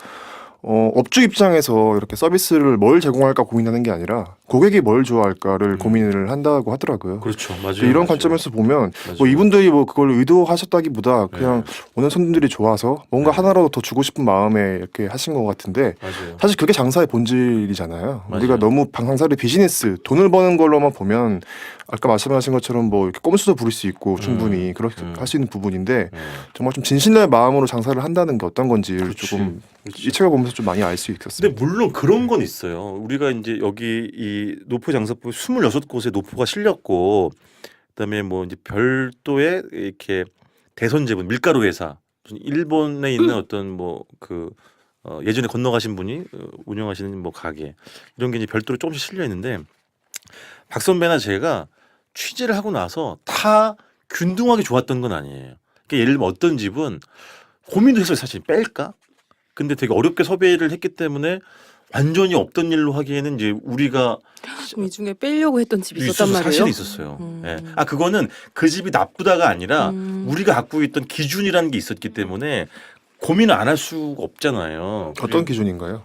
업주 입장에서 이렇게 서비스를 뭘 제공할까 고민하는 게 아니라 고객이 뭘 좋아할까를 고민을 한다고 하더라고요. 그렇죠. 맞아요. 이런 맞아요. 관점에서 보면 맞아요. 뭐 이분들이 뭐 그걸 의도하셨다기보다 그냥 오는 손님들이 좋아서 뭔가 네. 하나라도 더 주고 싶은 마음에 이렇게 하신 것 같은데 맞아요. 사실 그게 장사의 본질이잖아요. 맞아요. 우리가 너무 방상사를 비즈니스 돈을 버는 걸로만 보면 아까 말씀하신 것처럼 뭐 이렇게 꼼수도 부릴 수 있고 충분히 그렇게 할 수 있는 부분인데 정말 좀 진실된 마음으로 장사를 한다는 게 어떤 건지를 그렇지. 조금 그렇지. 이 책을 보면서 좀 많이 알 수 있었어요. 근데 물론 그런 건 있어요. 우리가 이제 여기 이 노포 장사법 26곳에 노포가 실렸고 그다음에 뭐 이제 별도의 이렇게 대선제분 밀가루 회사 무슨 일본에 있는 어떤 뭐 그 예전에 건너가신 분이 운영하시는 뭐 가게 이런 게 이제 별도로 조금씩 실려 있는데 박 선배나 제가 취재를 하고 나서 다 균등하게 좋았던 건 아니에요. 그러니까 예를 들면 어떤 집은 고민도 했어요. 사실 뺄까? 근데 되게 어렵게 섭외를 했기 때문에 완전히 없던 일로 하기에는 이제 우리가 이 중에 빼려고 했던 집이 있었단 있어서 말이에요. 사실 있었어요. 예. 아 그거는 그 집이 나쁘다가 아니라 우리가 갖고 있던 기준이라는 게 있었기 때문에 고민을 안 할 수가 없잖아요. 어떤 기준인가요?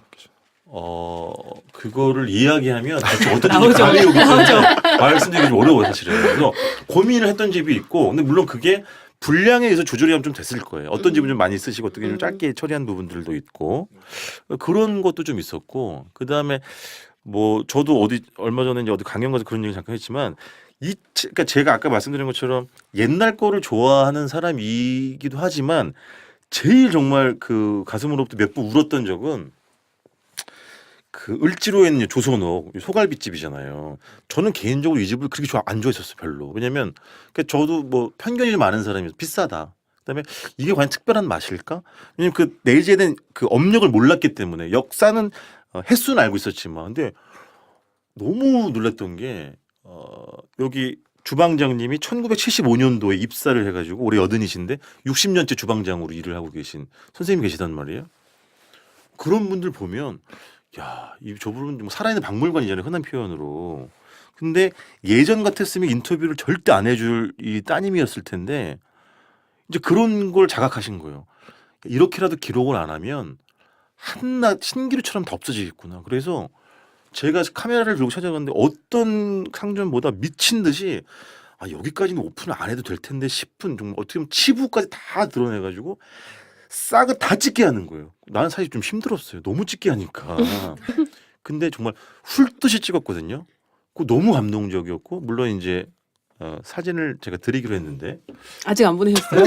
그거를 이야기하면 대체 어떤 나오죠. 감이 오기 때문에 말씀드리기 좀 어려워요 사실은. 그래서 고민을 했던 집이 있고, 근데 물론 그게 분량에 의해서 조절이 하면 좀 됐을 거예요. 어떤 집은 좀 많이 쓰시고 어떤 좀 짧게 처리한 부분들도 있고 그런 것도 좀 있었고, 그 다음에 뭐 저도 어디 얼마 전에 이제 어디 강연 가서 그런 얘기 잠깐 했지만 그러니까 제가 아까 말씀드린 것처럼 옛날 거를 좋아하는 사람이기도 하지만 제일 정말 그 가슴으로부터 몇 번 울었던 적은 그 을지로에 있는 조선옥 소갈비집이잖아요. 저는 개인적으로 이 집을 그렇게 안 좋아했었어요. 별로. 왜냐면 그러니까 저도 뭐 편견이 많은 사람이어서 비싸다. 그다음에 이게 과연 특별한 맛일까? 왜냐면 그 내재된 그 업력을 몰랐기 때문에 역사는 횟수는 알고 있었지만 근데 너무 놀랐던 게 여기 주방장님이 1975년도에 입사를 해가지고 올해 80이신데 60년째 주방장으로 일을 하고 계신 선생님이 계시단 말이에요. 그런 분들 보면 야, 이 저분은 뭐 살아있는 박물관이잖아요. 흔한 표현으로. 근데 예전 같았으면 인터뷰를 절대 안 해줄 이 따님이었을 텐데 이제 그런 걸 자각하신 거예요. 이렇게라도 기록을 안 하면 한낱 신기루처럼 다 없어지겠구나. 그래서 제가 카메라를 들고 찾아갔는데 어떤 상점보다 미친 듯이 아 여기까지는 오픈을 안 해도 될 텐데 싶은 정말 어떻게 보면 치부까지 다 드러내가지고 싹을 다 찍게 하는 거예요. 나는 사실 좀 힘들었어요. 너무 찍게 하니까. 근데 정말 훑듯이 찍었거든요. 그거 너무 감동적이었고 물론 이제 사진을 제가 드리기로 했는데 아직 안 보내셨어요?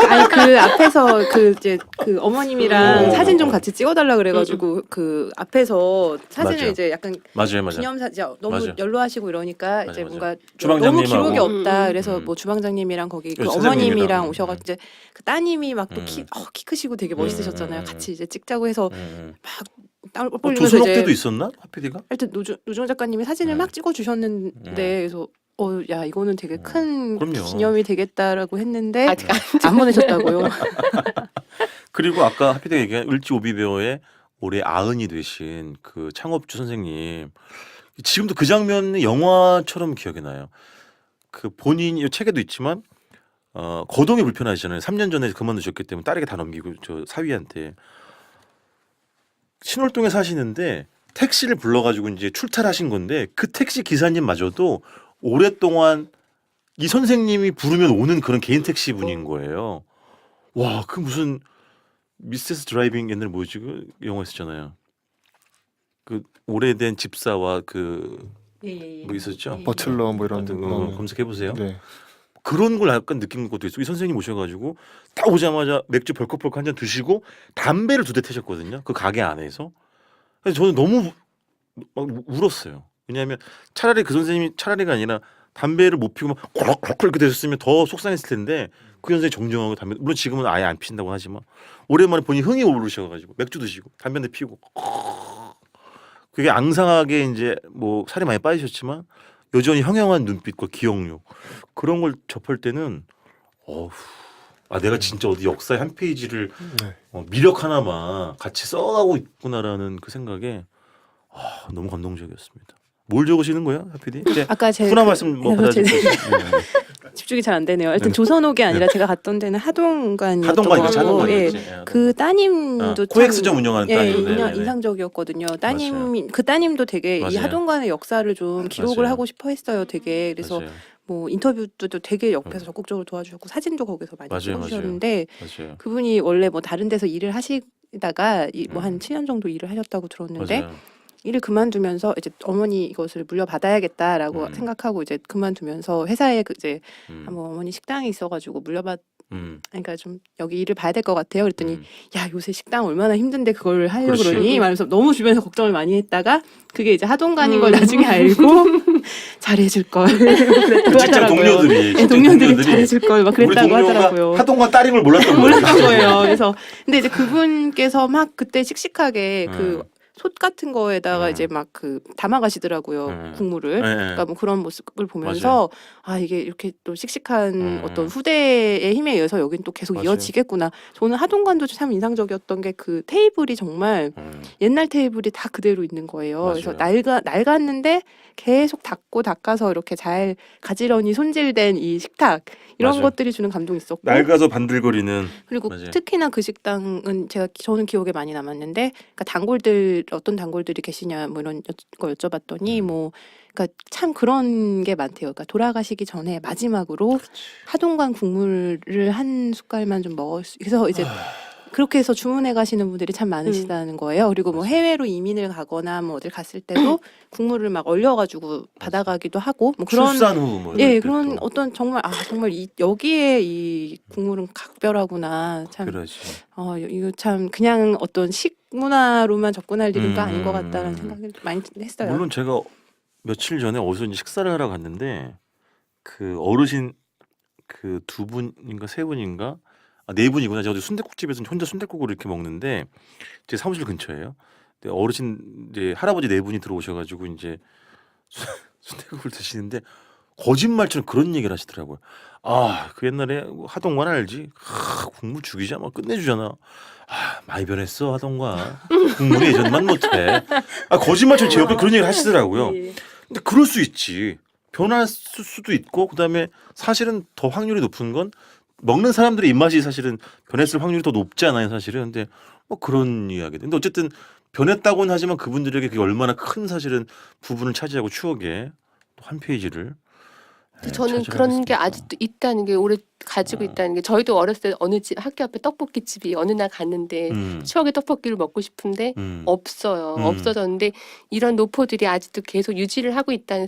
아니 그 앞에서 그 이제 그 어머님이랑 사진 좀 같이 찍어달라 그래가지고 그 앞에서 사진을 맞아요. 이제 약간 맞아요. 기념사진 너무 맞아요. 연로하시고 이러니까 이제 맞아요. 뭔가 주방장님하고. 너무 기록이 없다. 그래서 음. 뭐 주방장님이랑 거기 그 선생님이랑. 어머님이랑 오셔가지고 이제 그 따님이 막 또 키 크시고 되게 멋있으셨잖아요. 음. 같이 이제 찍자고 해서 막 땀 흘리면서 조선옥 이제 때도 있었나? 하피디가? 하여튼 노중 작가님이 사진을 네. 막 찍어주셨는데 그래서 야 이거는 되게 큰 그럼요. 기념이 되겠다라고 했는데 아직 안 보내셨다고요. 그리고 아까 하피디가 얘기한 을지 오비베어의 올해 90이 되신 그 창업주 선생님 지금도 그 장면이 영화처럼 기억이 나요. 그 본인이 이 책에도 있지만 거동이 불편하시잖아요. 3년 전에 그만두셨기 때문에 딸에게 다 넘기고 저 사위한테 신월동에 사시는데 택시를 불러가지고 이제 출타하신 건데 그 택시 기사님마저도 오랫동안 이 선생님이 부르면 오는 그런 개인 택시 분인 거예요. 와, 그 무슨 미세스 드라이빙 옛날에 뭐였지? 그 영화 있었잖아요. 그 오래된 집사와 그 뭐 있었죠? 버틀러 뭐 이런 하여튼 그거 검색해 보세요. 네. 그런 걸 약간 느낀 것도 있어. 이 선생님 오셔가지고 딱 오자마자 맥주 벌컥벌컥 한 잔 드시고 담배를 2대 태셨거든요. 그 가게 안에서. 그래서 저는 너무 막 울었어요. 왜냐하면 차라리 그 선생님이 차라리가 아니라 담배를 못 피고 막 콜록콜록 이렇게 되셨으면 더 속상했을 텐데 그 선생님 정정하고 담배 물론 지금은 아예 안 피신다고 하지만 오랜만에 본인 흥이 오르셔가지고 맥주 드시고 담배 한 대 피우고 그게 앙상하게 이제 뭐 살이 많이 빠지셨지만 여전히 형형한 눈빛과 기억력 그런 걸 접할 때는 어후 아 내가 진짜 어디 역사의 한 페이지를 네. 미력 하나만 같이 써가고 있구나라는 그 생각에 너무 감동적이었습니다. 뭘 적으시는 거예요, 하피디? 이제 아까 제 훈화 말씀 뭐 받아주세요. 집중이 잘 안 되네요. 일단 네. 조선옥이 아니라 제가 갔던 데는 하동관이었던 하동관이죠. 거고, 예. 하동관이지. 그 따님도 코엑스점 운영하는 따님. 인상적이었거든요. 따님 그 따님도 되게 이 맞아요. 하동관의 역사를 좀 기록을 맞아요. 하고 싶어 했어요. 되게 그래서 맞아요. 뭐 인터뷰도 되게 옆에서 적극적으로 도와주셨고 사진도 거기서 많이 맞아요, 찍어주셨는데 맞아요. 그분이 원래 뭐 다른 데서 일을 하시다가 뭐 한 음. 7년 정도 일을 하셨다고 들었는데 맞아요. 일을 그만두면서 이제 어머니 이것을 물려받아야겠다라고 음. 생각하고 이제 그만두면서 회사에 이제 음. 한번 어머니 식당이 있어가지고 음. 그러니까 좀 여기 일을 봐야 될 것 같아요. 그랬더니 음. 야 요새 식당 얼마나 힘든데 그걸 하려고 그렇지. 그러니 말면서 너무 주변에서 걱정을 많이 했다가 그게 이제 하동관인 걸 음. 나중에 알고 잘해줄 걸 그 직장 동료들이 네, 동료들이 잘해줄 걸 막 우리 그랬다고 동료가 하더라고요. 하동관 딸인 걸 몰랐던 거예요. 몰랐던 거예요. 그래서 근데 이제 그분께서 막 그때 씩씩하게 그 솥 같은 거에다가 이제 막 그 담아가시더라고요. 국물을. 그러니까 뭐 그런 모습을 보면서 아 이게 이렇게 또 씩씩한 어떤 후대의 힘에 의해서 여긴 또 계속 맞아요. 이어지겠구나. 저는 하동관도 참 인상적이었던 게 그 테이블이 정말 옛날 테이블이 다 그대로 있는 거예요. 맞아요. 그래서 낡았는데 계속 닦아서 이렇게 잘 가지런히 손질된 이 식탁 이런 맞아요. 것들이 주는 감동이 있었고 낡아서 반들거리는 그리고 맞아요. 특히나 그 식당은 저는 기억에 많이 남았는데 그러니까 어떤 단골들이 계시냐 뭐 이런 거 여쭤봤더니 뭐 그러니까 참 그런 게 많대요. 그러니까 돌아가시기 전에 마지막으로 하동관 국물을 한 숟갈만 좀 그래서 이제 그렇게 해서 주문해 가시는 분들이 참 많으시다는 거예요. 그리고 뭐 해외로 이민을 가거나 뭐 어딜 갔을 때도 국물을 막 얼려가지고 받아가기도 하고 뭐 그런 출산 후뭐 예 그런 어떤 정말 정말 여기에 이 국물은 각별하구나 참 그러지. 이거 참 그냥 어떤 식문화로만 접근할 일은 또 아닌 것 같다는 생각을 많이 했어요. 물론 제가 며칠 전에 어디서 이제 식사를 하러 갔는데 그 어르신 그 2분인가 3분인가 4분이구나. 제가 어디 순댓국집에서 혼자 순댓국을 이렇게 먹는데 제 사무실 근처예요. 근데 어르신 이제 할아버지 4분이 들어오셔가지고 이제 순댓국을 드시는데 거짓말처럼 그런 얘기를 하시더라고요. 그 옛날에 하동관 알지? 국물 죽이자 막 끝내주잖아. 많이 변했어 하동관. 국물이 예전만 못해. 거짓말처럼 제 옆에 그런 얘기를 하시더라고요. 예. 근데 그럴 수 있지. 변할 수도 있고 그다음에 사실은 더 확률이 높은 건 먹는 사람들의 입맛이 사실은 변했을 확률이 더 높지 않아요, 사실은. 근데 뭐 그런 이야기. 근데 어쨌든 변했다고는 하지만 그분들에게 그게 얼마나 큰 사실은 부분을 차지하고 추억의 한 페이지를 저는 차지를 그런 게 하겠습니까? 아직도 있다는 게 오래 가지고 있다는 게 저희도 어렸을 때 어느 집 학교 앞에 떡볶이 집이 어느 날 갔는데 추억의 떡볶이를 먹고 싶은데 없어요. 없어졌는데 이런 노포들이 아직도 계속 유지를 하고 있다는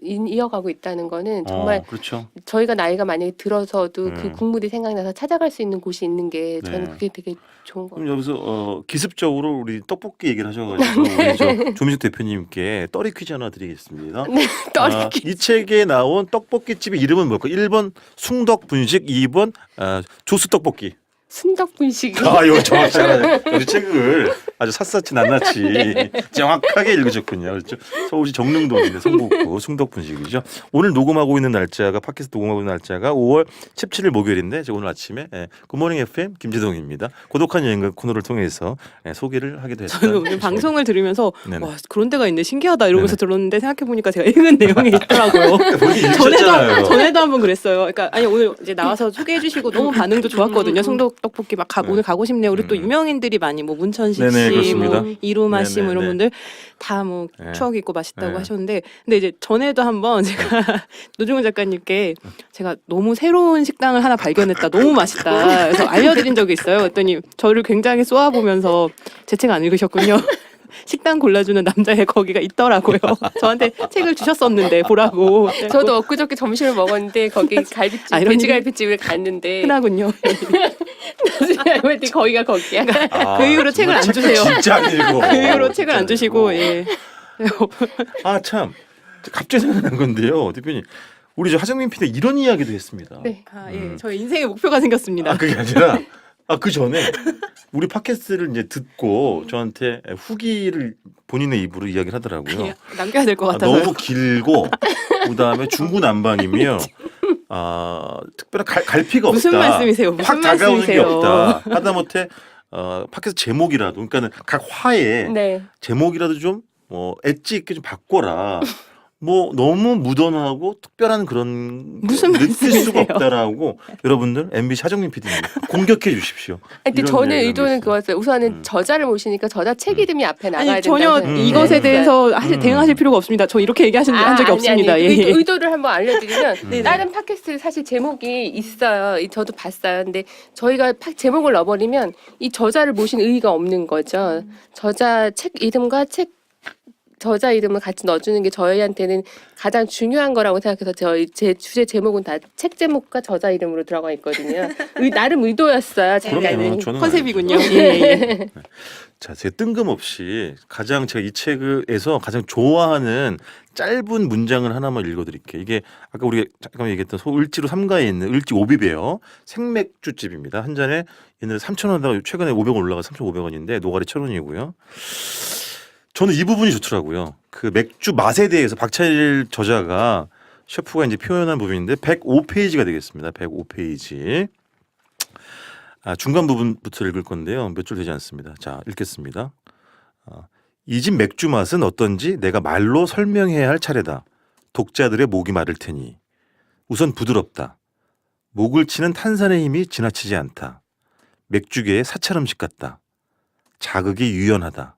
이어가고 있다는 거는 정말 그렇죠. 저희가 나이가 만약에 들어서도 그 국물이 생각나서 찾아갈 수 있는 곳이 있는 게 저는 네. 그게 되게 좋은 것 그럼 같아요. 여기서 기습적으로 우리 떡볶이 얘기를 하셔가지고 우리 저 조민식 대표님께 떨이 퀴즈 하나 드리겠습니다. 네, 떨기. 이 책에 나온 떡볶이 집의 이름은 뭘까요? 1번 숭덕 분식, 2번 조수 떡볶이. 순덕 분식이 이거 정확하게 우리 책을 아주 샅샅이 낱낱이 정확하게 읽으셨군요. 그렇죠? 서울시 정릉동인데 성북구 숭덕분식이죠. 오늘 녹음하고 있는 날짜가 팟캐스트 녹음하고 있는 날짜가 5월 17일 목요일인데 오늘 아침에 굿모닝 FM 김재동입니다. 고독한 여행가 코너를 통해서 소개를 하게 됐습니다. 저는 오늘 방송을 들으면서 네네. 와 그런 데가 있네 신기하다 이러면서 네네. 들었는데 생각해 보니까 제가 읽은 내용이 있더라고요. 본인이 읽으셨잖아요. 전에도 한번 그랬어요. 그러니까 아니 오늘 이제 나와서 소개해 주시고 너무 반응도 좋았거든요. 송도 떡볶이 막 오늘 가고 싶네요. 우리 또 유명인들이 많이 뭐 문천식 네네, 씨, 씨, 그렇습니다. 뭐 이루마 씨, 뭐 이런 네네네. 분들 다 뭐 네. 추억이 있고 맛있다고 네. 하셨는데, 근데 이제 전에도 한번 제가 노중훈 작가님께 제가 너무 새로운 식당을 하나 발견했다, 너무 맛있다, 그래서 알려드린 적이 있어요. 그랬더니 저를 굉장히 쏘아보면서 제 책 안 읽으셨군요. 식당 골라주는 남자애 거기가 있더라고요. 저한테 책을 주셨었는데 보라고. 저도 엊그저께 점심을 먹었는데 거기 갈비집, 아, 이런 돼지갈비집을 갔는데 흔하군요. 나중에 알고 봤더니 거기가 거기야. 그 이후로 책을 안 주세요. 진짜 안 읽어. 그 이후로 책을 안 주시고, 예. 아 참 갑자기 생각난 건데요, 대표님. 우리 저 하정민 PD 이런 이야기도 했습니다. 네. 아, 예. 저의 인생의 목표가 생겼습니다. 아 그게 아니라 그 전에 우리 팟캐스트를 이제 듣고 저한테 후기를 본인의 입으로 이야기를 하더라고요. 예, 남겨야 될 것 같아서. 너무 길고 그다음에 중구난방이며 특별한 갈피가 없다. 무슨 말씀이세요? 무슨 확 다가오는 게 말씀이세요? 없다. 하다못해 팟캐스트 제목이라도, 그러니까는 각 화에 네. 제목이라도 좀 엣지 있게 좀 바꿔라. 뭐 너무 무던하고 특별한 그런 무슨 느낄 수가 말씀이세요? 없다라고 여러분 MBC 하정민 PD님 공격해 주십시오. 근데 이런 저는 이야기를 의도는 하고 있어요. 그거였어요. 우선은 저자를 모시니까 저자 책 이름이 앞에 나가야 아니 된다고 전혀 생각해요. 이것에 음. 대해서 사실 대응하실 필요가 없습니다. 저 이렇게 얘기하신 한 적이 없습니다. 아니. 예. 의도를 한번 알려드리면 네. 다른 팟캐스트 사실 제목이 있어요. 저도 봤어요. 근데 저희가 제목을 넣어버리면 이 저자를 모신 의의가 없는 거죠. 저자 책 이름과 저자 이름을 같이 넣어주는 게 저희한테는 가장 중요한 거라고 생각해서 제 주제 제목은 다 책 제목과 저자 이름으로 들어가 있거든요. 나름 의도였어요. 그럼요. 작가는. 저는 컨셉이군요. 알죠. 예, 예. 자, 제가 뜬금없이 가장 제가 이 책에서 가장 좋아하는 짧은 문장을 하나만 읽어드릴게요. 이게 아까 우리가 잠깐 얘기했던 을지로 3가에 있는 을지 오비베어 생맥주집입니다. 한 잔에 옛날에 3,000원하다가 최근에 500원 올라가 3,500원인데 노가리 1,000원이고요. 저는 이 부분이 좋더라고요. 그 맥주 맛에 대해서 박찬일 저자가 셰프가 이제 표현한 부분인데 105페이지가 되겠습니다. 105페이지. 중간 부분부터 읽을 건데요. 몇 줄 되지 않습니다. 자, 읽겠습니다. 이 집 맥주 맛은 어떤지 내가 말로 설명해야 할 차례다. 독자들의 목이 마를 테니. 우선 부드럽다. 목을 치는 탄산의 힘이 지나치지 않다. 맥주계의 사찰 음식 같다. 자극이 유연하다.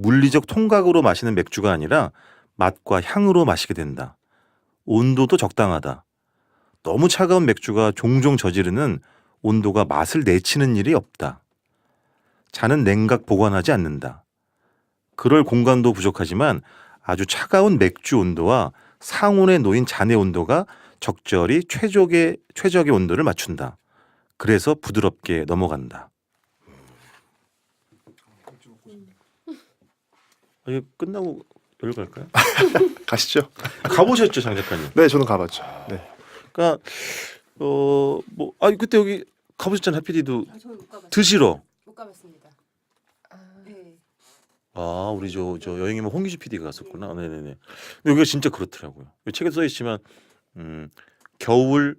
물리적 통각으로 마시는 맥주가 아니라 맛과 향으로 마시게 된다. 온도도 적당하다. 너무 차가운 맥주가 종종 저지르는 온도가 맛을 내치는 일이 없다. 잔은 냉각 보관하지 않는다. 그럴 공간도 부족하지만 아주 차가운 맥주 온도와 상온에 놓인 잔의 온도가 적절히 최적의 온도를 맞춘다. 그래서 부드럽게 넘어간다. 이거 끝나고 여기 갈까요? 가시죠. 가보셨죠, 장 작가님? 네, 저는 가봤죠. 네. 그러니까 그때 여기 가보셨잖아요, PD도 드시러. 못 가봤습니다. 우리 저 여행이면 홍기주 PD가 갔었구나. 네네네. 근데 여기가 진짜 그렇더라고요. 책에 써 있지만 겨울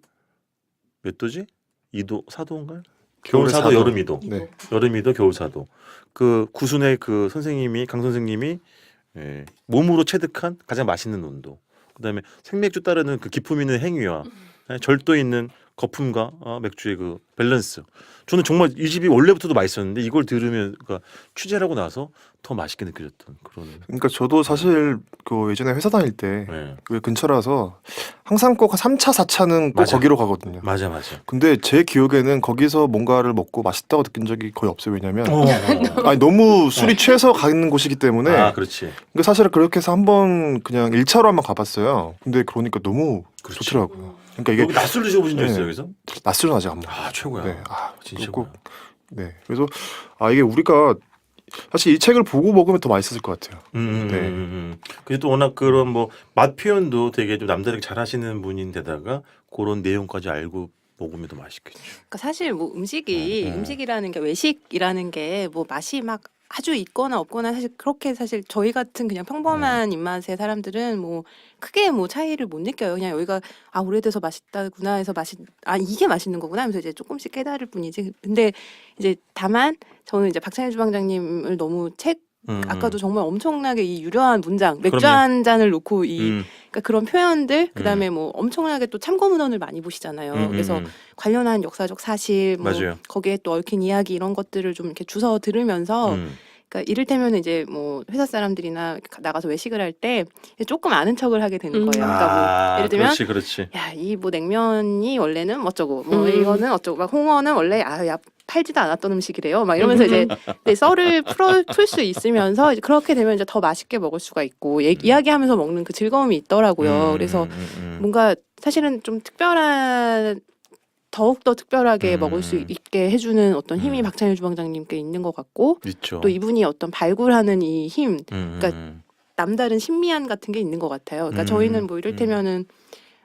몇 도지? 2도, 4도인가요? 겨울 4도, 여름 2도. 네. 여름 2도, 겨울 4도. 그 구순의 그 선생님이 강 선생님이 몸으로 체득한 가장 맛있는 온도. 그다음에 생맥주 따르는 그 기품 있는 행위와 절도 있는 거품과 맥주의 그 밸런스. 저는 정말 이 집이 원래부터도 맛있었는데 이걸 들으면 그러니까 취재를 하고 나서 더 맛있게 느껴졌던 그런. 그러니까 저도 사실 그 예전에 회사 다닐 때 네. 그 근처라서 항상 꼭 3차, 4차는 꼭 맞아. 거기로 가거든요. 맞아. 근데 제 기억에는 거기서 뭔가를 먹고 맛있다고 느낀 적이 거의 없어요. 왜냐면 어. 너무 술이 취해서 가는 곳이기 때문에. 그렇지. 그러니까 사실 그렇게 해서 한번 그냥 1차로 한번 가봤어요. 근데 그러니까 너무 그렇지. 좋더라고요. 그러니까 이게 여기 낮술 드셔보신 적 네. 있어요, 여기서? 낯설은 아직 안 먹어요. 최고야. 네. 진짜 꼭 네. 그래서 이게 우리가 사실 이 책을 보고 먹으면 더 맛있을 것 같아요. 네. 근데 또 워낙 그런 뭐 맛 표현도 되게 좀 남다르게 잘하시는 분인데다가 그런 내용까지 알고 먹으면 더 맛있겠죠. 그러니까 사실 뭐 네. 음식이라는 게 외식이라는 게 뭐 맛이 막 아주 있거나 없거나 사실 그렇게 사실 저희 같은 그냥 평범한 입맛의 사람들은 뭐 크게 뭐 차이를 못 느껴요. 그냥 여기가 오래돼서 맛있다구나 해서 이게 맛있는 거구나 하면서 이제 조금씩 깨달을 뿐이지. 근데 이제 다만 저는 이제 박찬일 주방장님을 너무 아까도 정말 엄청나게 이 유려한 문장 맥주 그럼요. 한 잔을 놓고 그러니까 그런 표현들 그다음에 음. 뭐 엄청나게 또 참고 문헌을 많이 보시잖아요. 그래서 관련한 역사적 사실 뭐 맞아요. 거기에 또 얽힌 이야기 이런 것들을 좀 이렇게 주워 들으면서 그러니까 이를테면 이제 뭐 회사 사람들이나 나가서 외식을 할 때 조금 아는 척을 하게 되는 거예요. 그러니까 뭐 예를 들면 그렇지. 야, 이 뭐 냉면이 원래는 어쩌고 뭐 음. 이거는 어쩌고 막 홍어는 원래 야 팔지도 않았던 음식이래요. 막 이러면서 이제 썰을 풀 수 있으면서 이제 그렇게 되면 이제 더 맛있게 먹을 수가 있고 이야기하면서 먹는 그 즐거움이 있더라고요. 그래서 뭔가 사실은 좀 특별한 더욱더 특별하게 먹을 수 있게 해주는 어떤 힘이 박찬일 주방장님께 있는 것 같고 있죠. 또 이분이 어떤 발굴하는 이 힘, 그러니까 남다른 신미한 같은 게 있는 것 같아요. 그러니까 저희는 뭐 이를테면은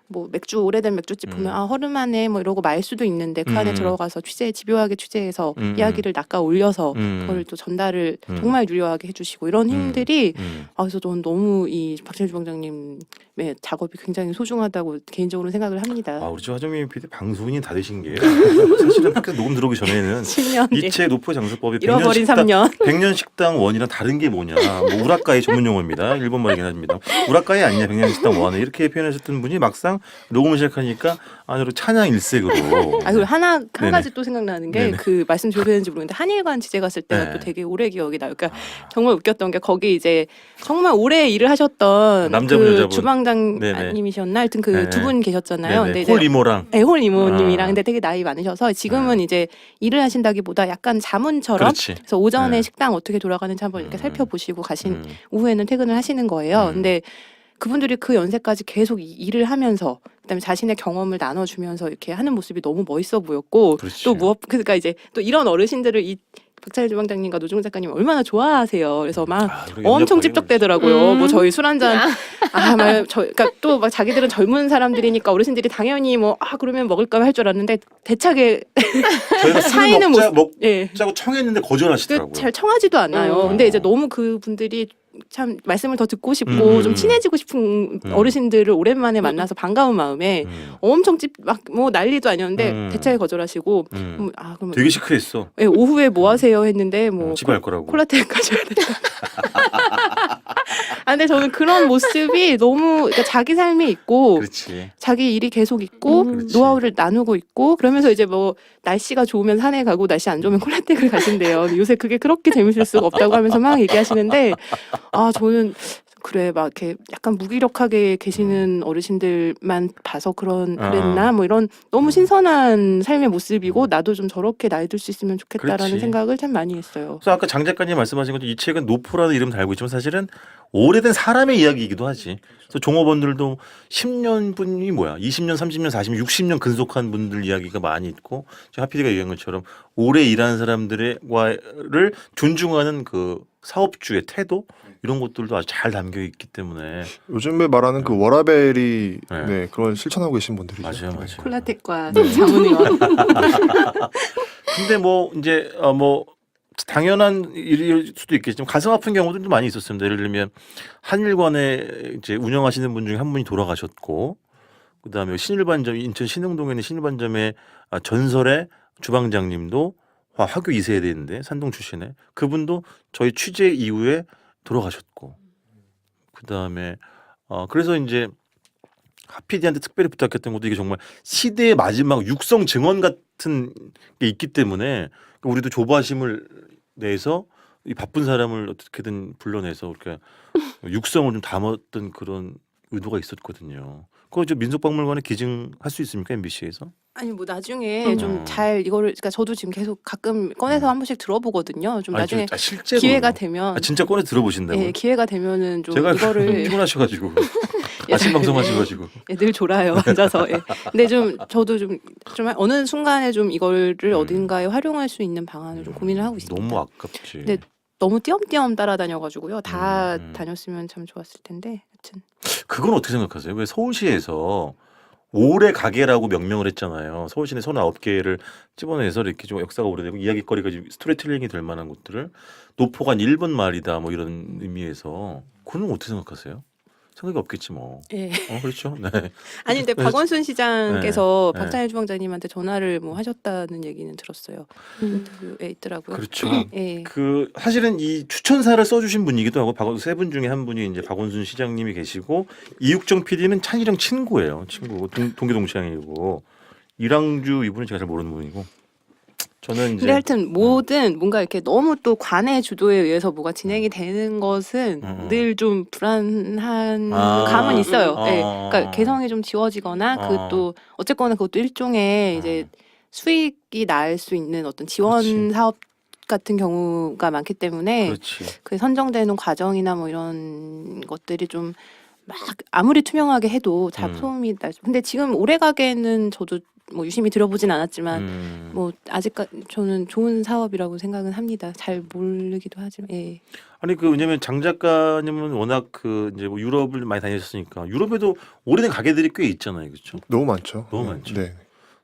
뭐 맥주 오래된 맥주집 보면 아 허름하네 뭐 이러고 말 수도 있는데 그 안에 들어가서 집요하게 취재해서 이야기를 낚아 올려서 그걸 또 전달을 정말 유려하게 해주시고 이런 힘들이 그래서 저는 너무 이 박찬일 주방장님의 작업이 굉장히 소중하다고 개인적으로 생각을 합니다. 우리 하정민 PD 방송인이 다 되신 게 사실은 밖에 녹음 들어오기 전에는 10년 이 책 노포 장사법이 잃어버린 3년. 100년 식당 원이랑 다른 게 뭐냐. 뭐 우라카이 전문 용어입니다. 일본말이긴 합니다. 우라카이 아니냐 100년 식당 원은 이렇게 표현하셨던 분이 막상 녹음을 시작하니까 안으로 찬양 일색으로. 그리고 한 네네. 가지 또 생각나는 게 네네. 그 말씀 드렸는지 모르겠는데 한일관 취재 갔을 때가 네. 또 되게 오래 기억이 나요. 그러니까 정말 웃겼던 게 거기 이제 정말 오래 일을 하셨던 남자분, 그 여자분. 주방장님이셨나 하여튼 그 네네. 두 분 계셨잖아요. 근데 이제 홀 이모랑. 네, 홀 이모님이랑 근데 되게 나이 많으셔서 지금은 이제 일을 하신다기보다 약간 자문처럼 그렇지. 그래서 오전에 네. 식당 어떻게 돌아가는지 한번 이렇게 살펴보시고 가신 음. 오후에는 퇴근을 하시는 거예요. 근데 그분들이 그 연세까지 계속 일을 하면서 그다음에 자신의 경험을 나눠주면서 이렇게 하는 모습이 너무 멋있어 보였고 그렇지. 또 그러니까 이제 또 이런 어르신들을 이 박찬일 주방장님과 노종 작가님 얼마나 좋아하세요. 그래서 막 그러게 엄청 인정받는 찝쩍대더라고요. 뭐 저희 술 한잔 그러니까 또 막 자기들은 젊은 사람들이니까 어르신들이 당연히 뭐 그러면 먹을까 할 줄 알았는데 대차게 저희가 차이는 술 예. 먹자고 청했는데 거절하시더라고요. 잘 청하지도 않나요. 근데 이제 너무 그분들이 참 말씀을 더 듣고 싶고 좀 친해지고 싶은 어르신들을 오랜만에 만나서 반가운 마음에 엄청 막 뭐 난리도 아니었는데 대차게 거절하시고 그러면 되게 시크했어. 예, 오후에 뭐 하세요 했는데 뭐 집에 갈 거라고. 콜라텍 가셔야 된다. 근데 저는 그런 모습이 너무 그러니까 자기 삶이 있고 그렇지. 자기 일이 계속 있고 그렇지. 노하우를 나누고 있고 그러면서 이제 뭐 날씨가 좋으면 산에 가고 날씨 안 좋으면 콜라텍을 가신대요. 요새 그게 그렇게 재밌을 수가 없다고 하면서 막 얘기하시는데 저는 그래 막 이렇게 약간 무기력하게 계시는 어르신들만 봐서 그랬나 뭐 이런 너무 신선한 삶의 모습이고 나도 좀 저렇게 나이 들 수 있으면 좋겠다라는 그렇지. 생각을 참 많이 했어요. 그래서 아까 장 작가님 말씀하신 것처럼 이 책은 노포라는 이름 달고 있지만 사실은 오래된 사람의 이야기이기도 하지. 그래서 종업원들도 10년 분이 뭐야, 20년, 30년, 40년, 60년 근속한 분들 이야기가 많이 있고, 하피디가 얘기한 것처럼 오래 일하는 사람들을 존중하는 그 사업주의 태도 이런 것들도 아주 잘 담겨 있기 때문에. 요즘에 말하는 그 워라벨이 네. 네, 그런 실천하고 계신 분들이죠. 맞아요. 콜라텍과 자문위원. 근데 뭐 이제 뭐 당연한 일일 수도 있겠지만 가슴 아픈 경우들도 많이 있었습니다. 예를 들면 한일관에 이제 운영하시는 분 중에 한 분이 돌아가셨고, 그다음에 신일반점 인천 신흥동에 있는 신일반점의 전설의 주방장님도 화교 2세대인데 산동 출신의 그분도 저희 취재 이후에 돌아가셨고, 그다음에 그래서 이제 하피디한테 특별히 부탁했던 것도 이게 정말 시대의 마지막 육성 증언 같은 게 있기 때문에 우리도 조바심을 내서 이 바쁜 사람을 어떻게든 불러내서 이렇게 육성을 좀 담았던 그런 의도가 있었거든요. 그거 저 민속박물관에 기증할 수 있습니까, MBC에서? 아니 뭐 나중에 좀 잘 이거를 그러니까 저도 지금 계속 가끔 꺼내서 한 번씩 들어보거든요. 좀 나중에 실제로 기회가 되면 진짜 꺼내 들어보신다고요? 예, 기회가 되면은 좀 제가 이거를 피곤하셔가지고 아침 방송 하셔가지고 늘 졸아요 앉아서. 예. 근데 좀 저도 좀 어느 순간에 좀 이거를 어딘가에 활용할 수 있는 방안을 좀 고민을 하고 있습니다. 너무 아깝지. 근데 너무 띄엄띄엄 따라다녀가지고요. 다 다녔으면 참 좋았을 텐데. 하여튼 그건 어떻게 생각하세요? 왜 서울시에서 올해 가게라고 명명을 했잖아요. 서울시내 39개를 집어내서 이렇게 좀 역사가 오래되고 이야기거리가 스토리텔링이 될 만한 곳들을 노포가 1번 말이다 뭐 이런 의미에서 그건 어떻게 생각하세요? 생각이 없겠지 뭐. 예. 그렇죠. 네. 아니 근데 박원순 시장께서 네. 박찬일 주방장님한테 전화를 뭐 하셨다는 얘기는 들었어요. 인터뷰에 있더라고요. 그렇죠. 예. 그 사실은 이 추천사를 써주신 분이기도 하고 세 분 중에 한 분이 이제 박원순 시장님이 계시고 이육정 PD는 찬이랑 친구예요. 친구고 동기 동창이고 이랑주 이분은 제가 잘 모르는 분이고 저는 이제 근데 하여튼 뭐든 뭔가 이렇게 너무 또 관의 주도에 의해서 뭐가 진행이 되는 것은 늘 좀 불안한 감은 있어요. 네. 그러니까 개성이 좀 지워지거나 그것도 어쨌거나 그것도 일종의 이제 수익이 날 수 있는 어떤 지원 그렇지. 사업 같은 경우가 많기 때문에 그렇지. 그 선정되는 과정이나 뭐 이런 것들이 좀 막 아무리 투명하게 해도 소음이 날. 근데 지금 오래 가게는 저도 뭐 유심히 들어보진 않았지만 뭐 아직까지 저는 좋은 사업이라고 생각은 합니다. 잘 모르기도 하지만 예. 아니 그 왜냐면 장 작가님은 워낙 그 이제 뭐 유럽을 많이 다니셨으니까 유럽에도 오래된 가게들이 꽤 있잖아요, 그렇죠? 너무 많죠. 너무 많죠. 네.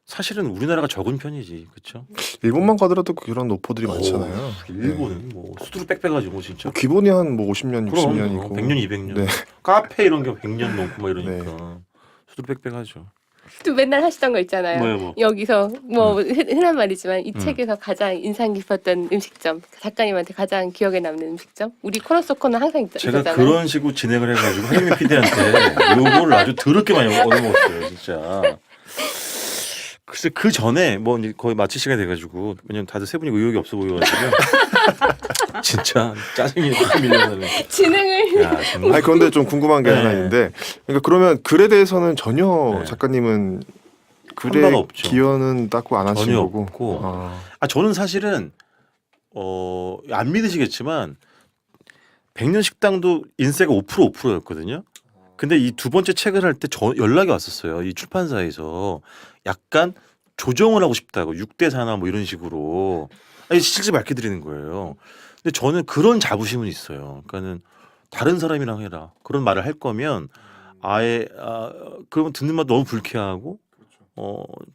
사실은 우리나라가 적은 편이지, 그렇죠? 일본만 가더라도 그런 노포들이 많잖아요. 일본은 뭐 수두룩 빽빽하지고 진짜. 뭐 기본이 한 뭐 50년, 그럼 60년이고 100년, 200년. 네. 카페 이런 게 100년 넘고 막 이러니까 수두룩 빽빽하죠. 또 맨날 하시던 거 있잖아요. 뭐요, 뭐? 여기서 뭐 흔한 말이지만 이 책에서 가장 인상 깊었던 음식점, 작가님한테 가장 기억에 남는 음식점. 우리 코너소코는 항상 제가 있잖아요. 그런 식으로 진행을 해가지고 한민 PD한테 요거를 아주 더럽게 많이 얻어먹었어요, 진짜. 글쎄 그 전에 뭐 이제 거의 마칠 시간이 돼가지고 왜냐면 다들 세 분이 의욕이 없어 보여가지고 진짜 짜증이 확 밀려나네. 진행을 야 정말. 아니 그런데 좀 궁금한 게 네. 하나 있는데, 그러니까 그러면 글에 대해서는 전혀 네. 작가님은 한 글에 바가 없죠. 기여는 딱고 안 하신 전혀 거고. 없고. 아, 저는 사실은 안 믿으시겠지만 100년 식당도 인세가 5%였거든요. 근데 이 두 번째 책을 할 때 연락이 왔었어요. 이 출판사에서 약간 조정을 하고 싶다고 6대 4나 뭐 이런 식으로 아니 실제 밝게 드리는 거예요. 근데 저는 그런 자부심은 있어요. 그러니까는 다른 사람이랑 해라. 그런 말을 할 거면 아예 그러면 듣는 맛 너무 불쾌하고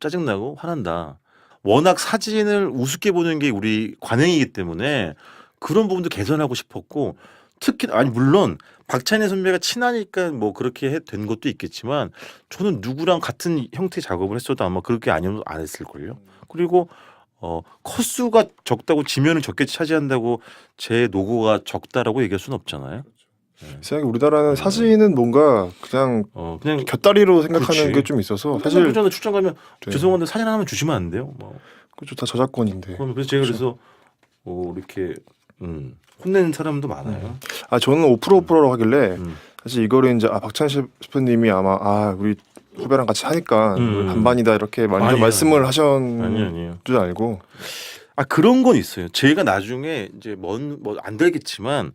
짜증나고 화난다. 워낙 사진을 우습게 보는 게 우리 관행이기 때문에 그런 부분도 개선하고 싶었고 특히 아니 물론 박찬희 선배가 친하니까 뭐 그렇게 된 것도 있겠지만 저는 누구랑 같은 형태의 작업을 했어도 아마 그렇게 아니면 안 했을걸요. 그리고 컷수가 적다고 지면을 적게 차지한다고 제 노고가 적다라고 얘기할 수는 없잖아요. 생각에 우리나라는 사진은 뭔가 그냥 그냥 곁다리로 생각하는 그렇지. 게 좀 있어서 사실 사실 출장 가면 네. 죄송한데 사진 하나만 주시면 안 돼요? 뭐. 그렇죠, 다 저작권인데. 그래서 제가 그래서 이렇게 혼내는 사람도 많아요. 아 저는 5%라고 하길래 음. 사실 이거를 이제 박찬희 셰프님이 아마 우리 후배랑 같이 하니까 반반이다 이렇게 먼저 아니요. 말씀을 하셨는 아니요. 줄 알고. 그런 건 있어요. 제가 나중에 이제 안 되겠지만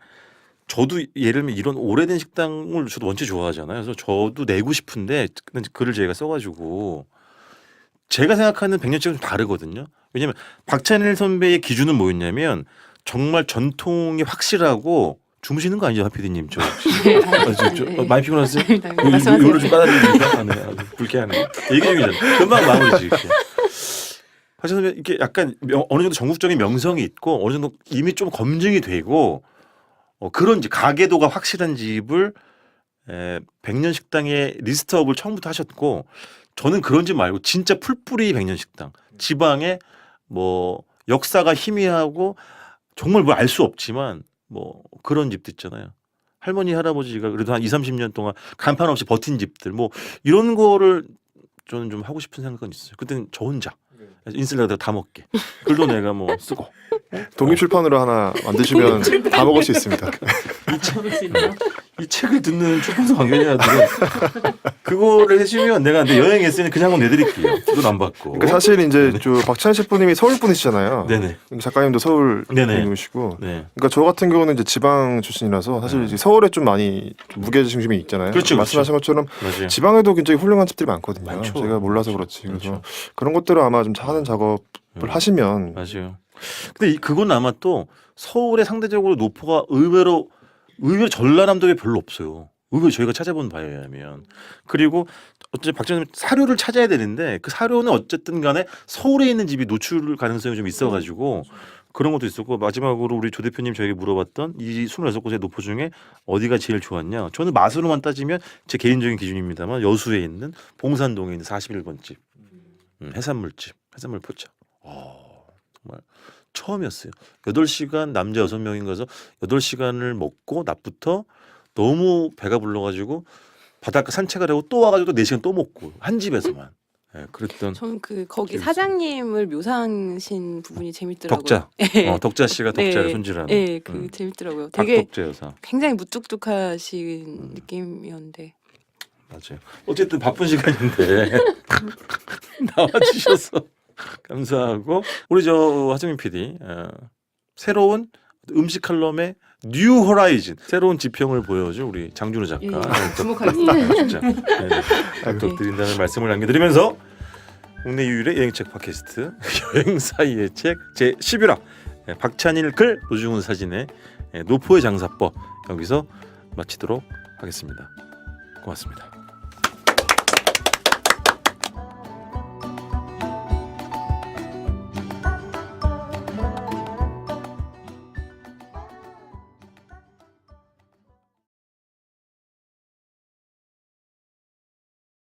저도 예를 들면 이런 오래된 식당을 저도 원체 좋아하잖아요. 그래서 저도 내고 싶은데 근데 글을 제가 써가지고 제가 생각하는 100년치가 좀 다르거든요. 왜냐면 박찬일 선배의 기준은 뭐였냐면 정말 전통이 확실하고 주무시는 거 아니죠, 하피디님? 저 많이 피곤하세요? 말씀하세요. 요를 좀 까다로우니까 불쾌하네. 얘기 중이잖아요. 금방 마무리지. 이렇게. 박찬일 선배 이렇게 약간 어느 정도 전국적인 명성이 있고 어느 정도 이미 좀 검증이 되고 그런 이제 가게도가 확실한 집을 100년 식당의 리스트업을 처음부터 하셨고 저는 그런 집 말고 진짜 풀뿌리 100년 식당 지방에 뭐 역사가 희미하고 정말 뭐 알 수 없지만 뭐 그런 집도 있잖아요. 할머니 할아버지가 그래도 한 20-30년 동안 간판 없이 버틴 집들 뭐 이런 거를 저는 좀 하고 싶은 생각은 있어요. 그때는 저 혼자 인슬라다 다 먹게 글도 내가 뭐 쓰고 독립출판으로 하나 만드시면 다 먹을 수 있습니다. 이 책을 듣는 출판사 관계자들은 그거를 해주면 내가 여행 에세이는 그냥 한번 내드릴게요. 돈 안 받고. 그러니까 사실 이제 저 박찬희 셰프님이 서울 분이시잖아요. 네네. 작가님도 서울 네네. 분이시고. 네. 그러니까 저 같은 경우는 이제 지방 출신이라서 사실 이제 서울에 좀 많이 좀 무게중심이 있잖아요. 그렇죠, 말씀하신 것처럼 맞아요. 지방에도 굉장히 훌륭한 집들이 많거든요. 많죠. 제가 몰라서 그렇지. 그렇죠. 그래서 그런 것들을 아마 좀 하는 작업을 하시면 맞아요. 근데 그건 아마 또 서울에 상대적으로 노포가 의외로 전라남도에 별로 없어요. 의외로 저희가 찾아본 바에 의하면. 그리고 어쨌든 박정희 사료를 찾아야 되는데 그 사료는 어쨌든 간에 서울에 있는 집이 노출 가능성이 좀 있어가지고 그런 것도 있었고 마지막으로 우리 조 대표님 저에게 물어봤던 이 26곳의 노포 중에 어디가 제일 좋았냐. 저는 맛으로만 따지면 제 개인적인 기준입니다만 여수에 있는 봉산동에 있는 41번 집. 해산물집. 해산물 포차. 정말 처음이었어요. 8시간 남자 6명인 가서 8시간을 먹고 낮부터 너무 배가 불러가지고 바닷가 산책을 하고 또 와가지고 또 4시간 또 먹고 한 집에서만. 예, 그랬던 저는 그 거기 재밌어요. 사장님을 묘사하신 부분이 재밌더라고요. 덕자. 예. 덕자 씨가 덕자를 네. 손질하는. 예, 그 재밌더라고요. 되게 박덕재 여사. 굉장히 무뚝뚝하신 느낌이었는데. 맞아요. 어쨌든 바쁜 시간인데 나와주셔서 감사하고 우리 저 하정민 PD 새로운 음식 칼럼의 뉴 호라이즌 새로운 지평을 보여준 우리 장준호 작가 예, 주목하겠습니다. 진짜 부탁드린다는 말씀을 남겨드리면서 국내 유일의 여행책 팟캐스트 여행 사이의 책 제 11화 박찬일 글 노중훈 사진의 노포의 장사법 여기서 마치도록 하겠습니다. 고맙습니다.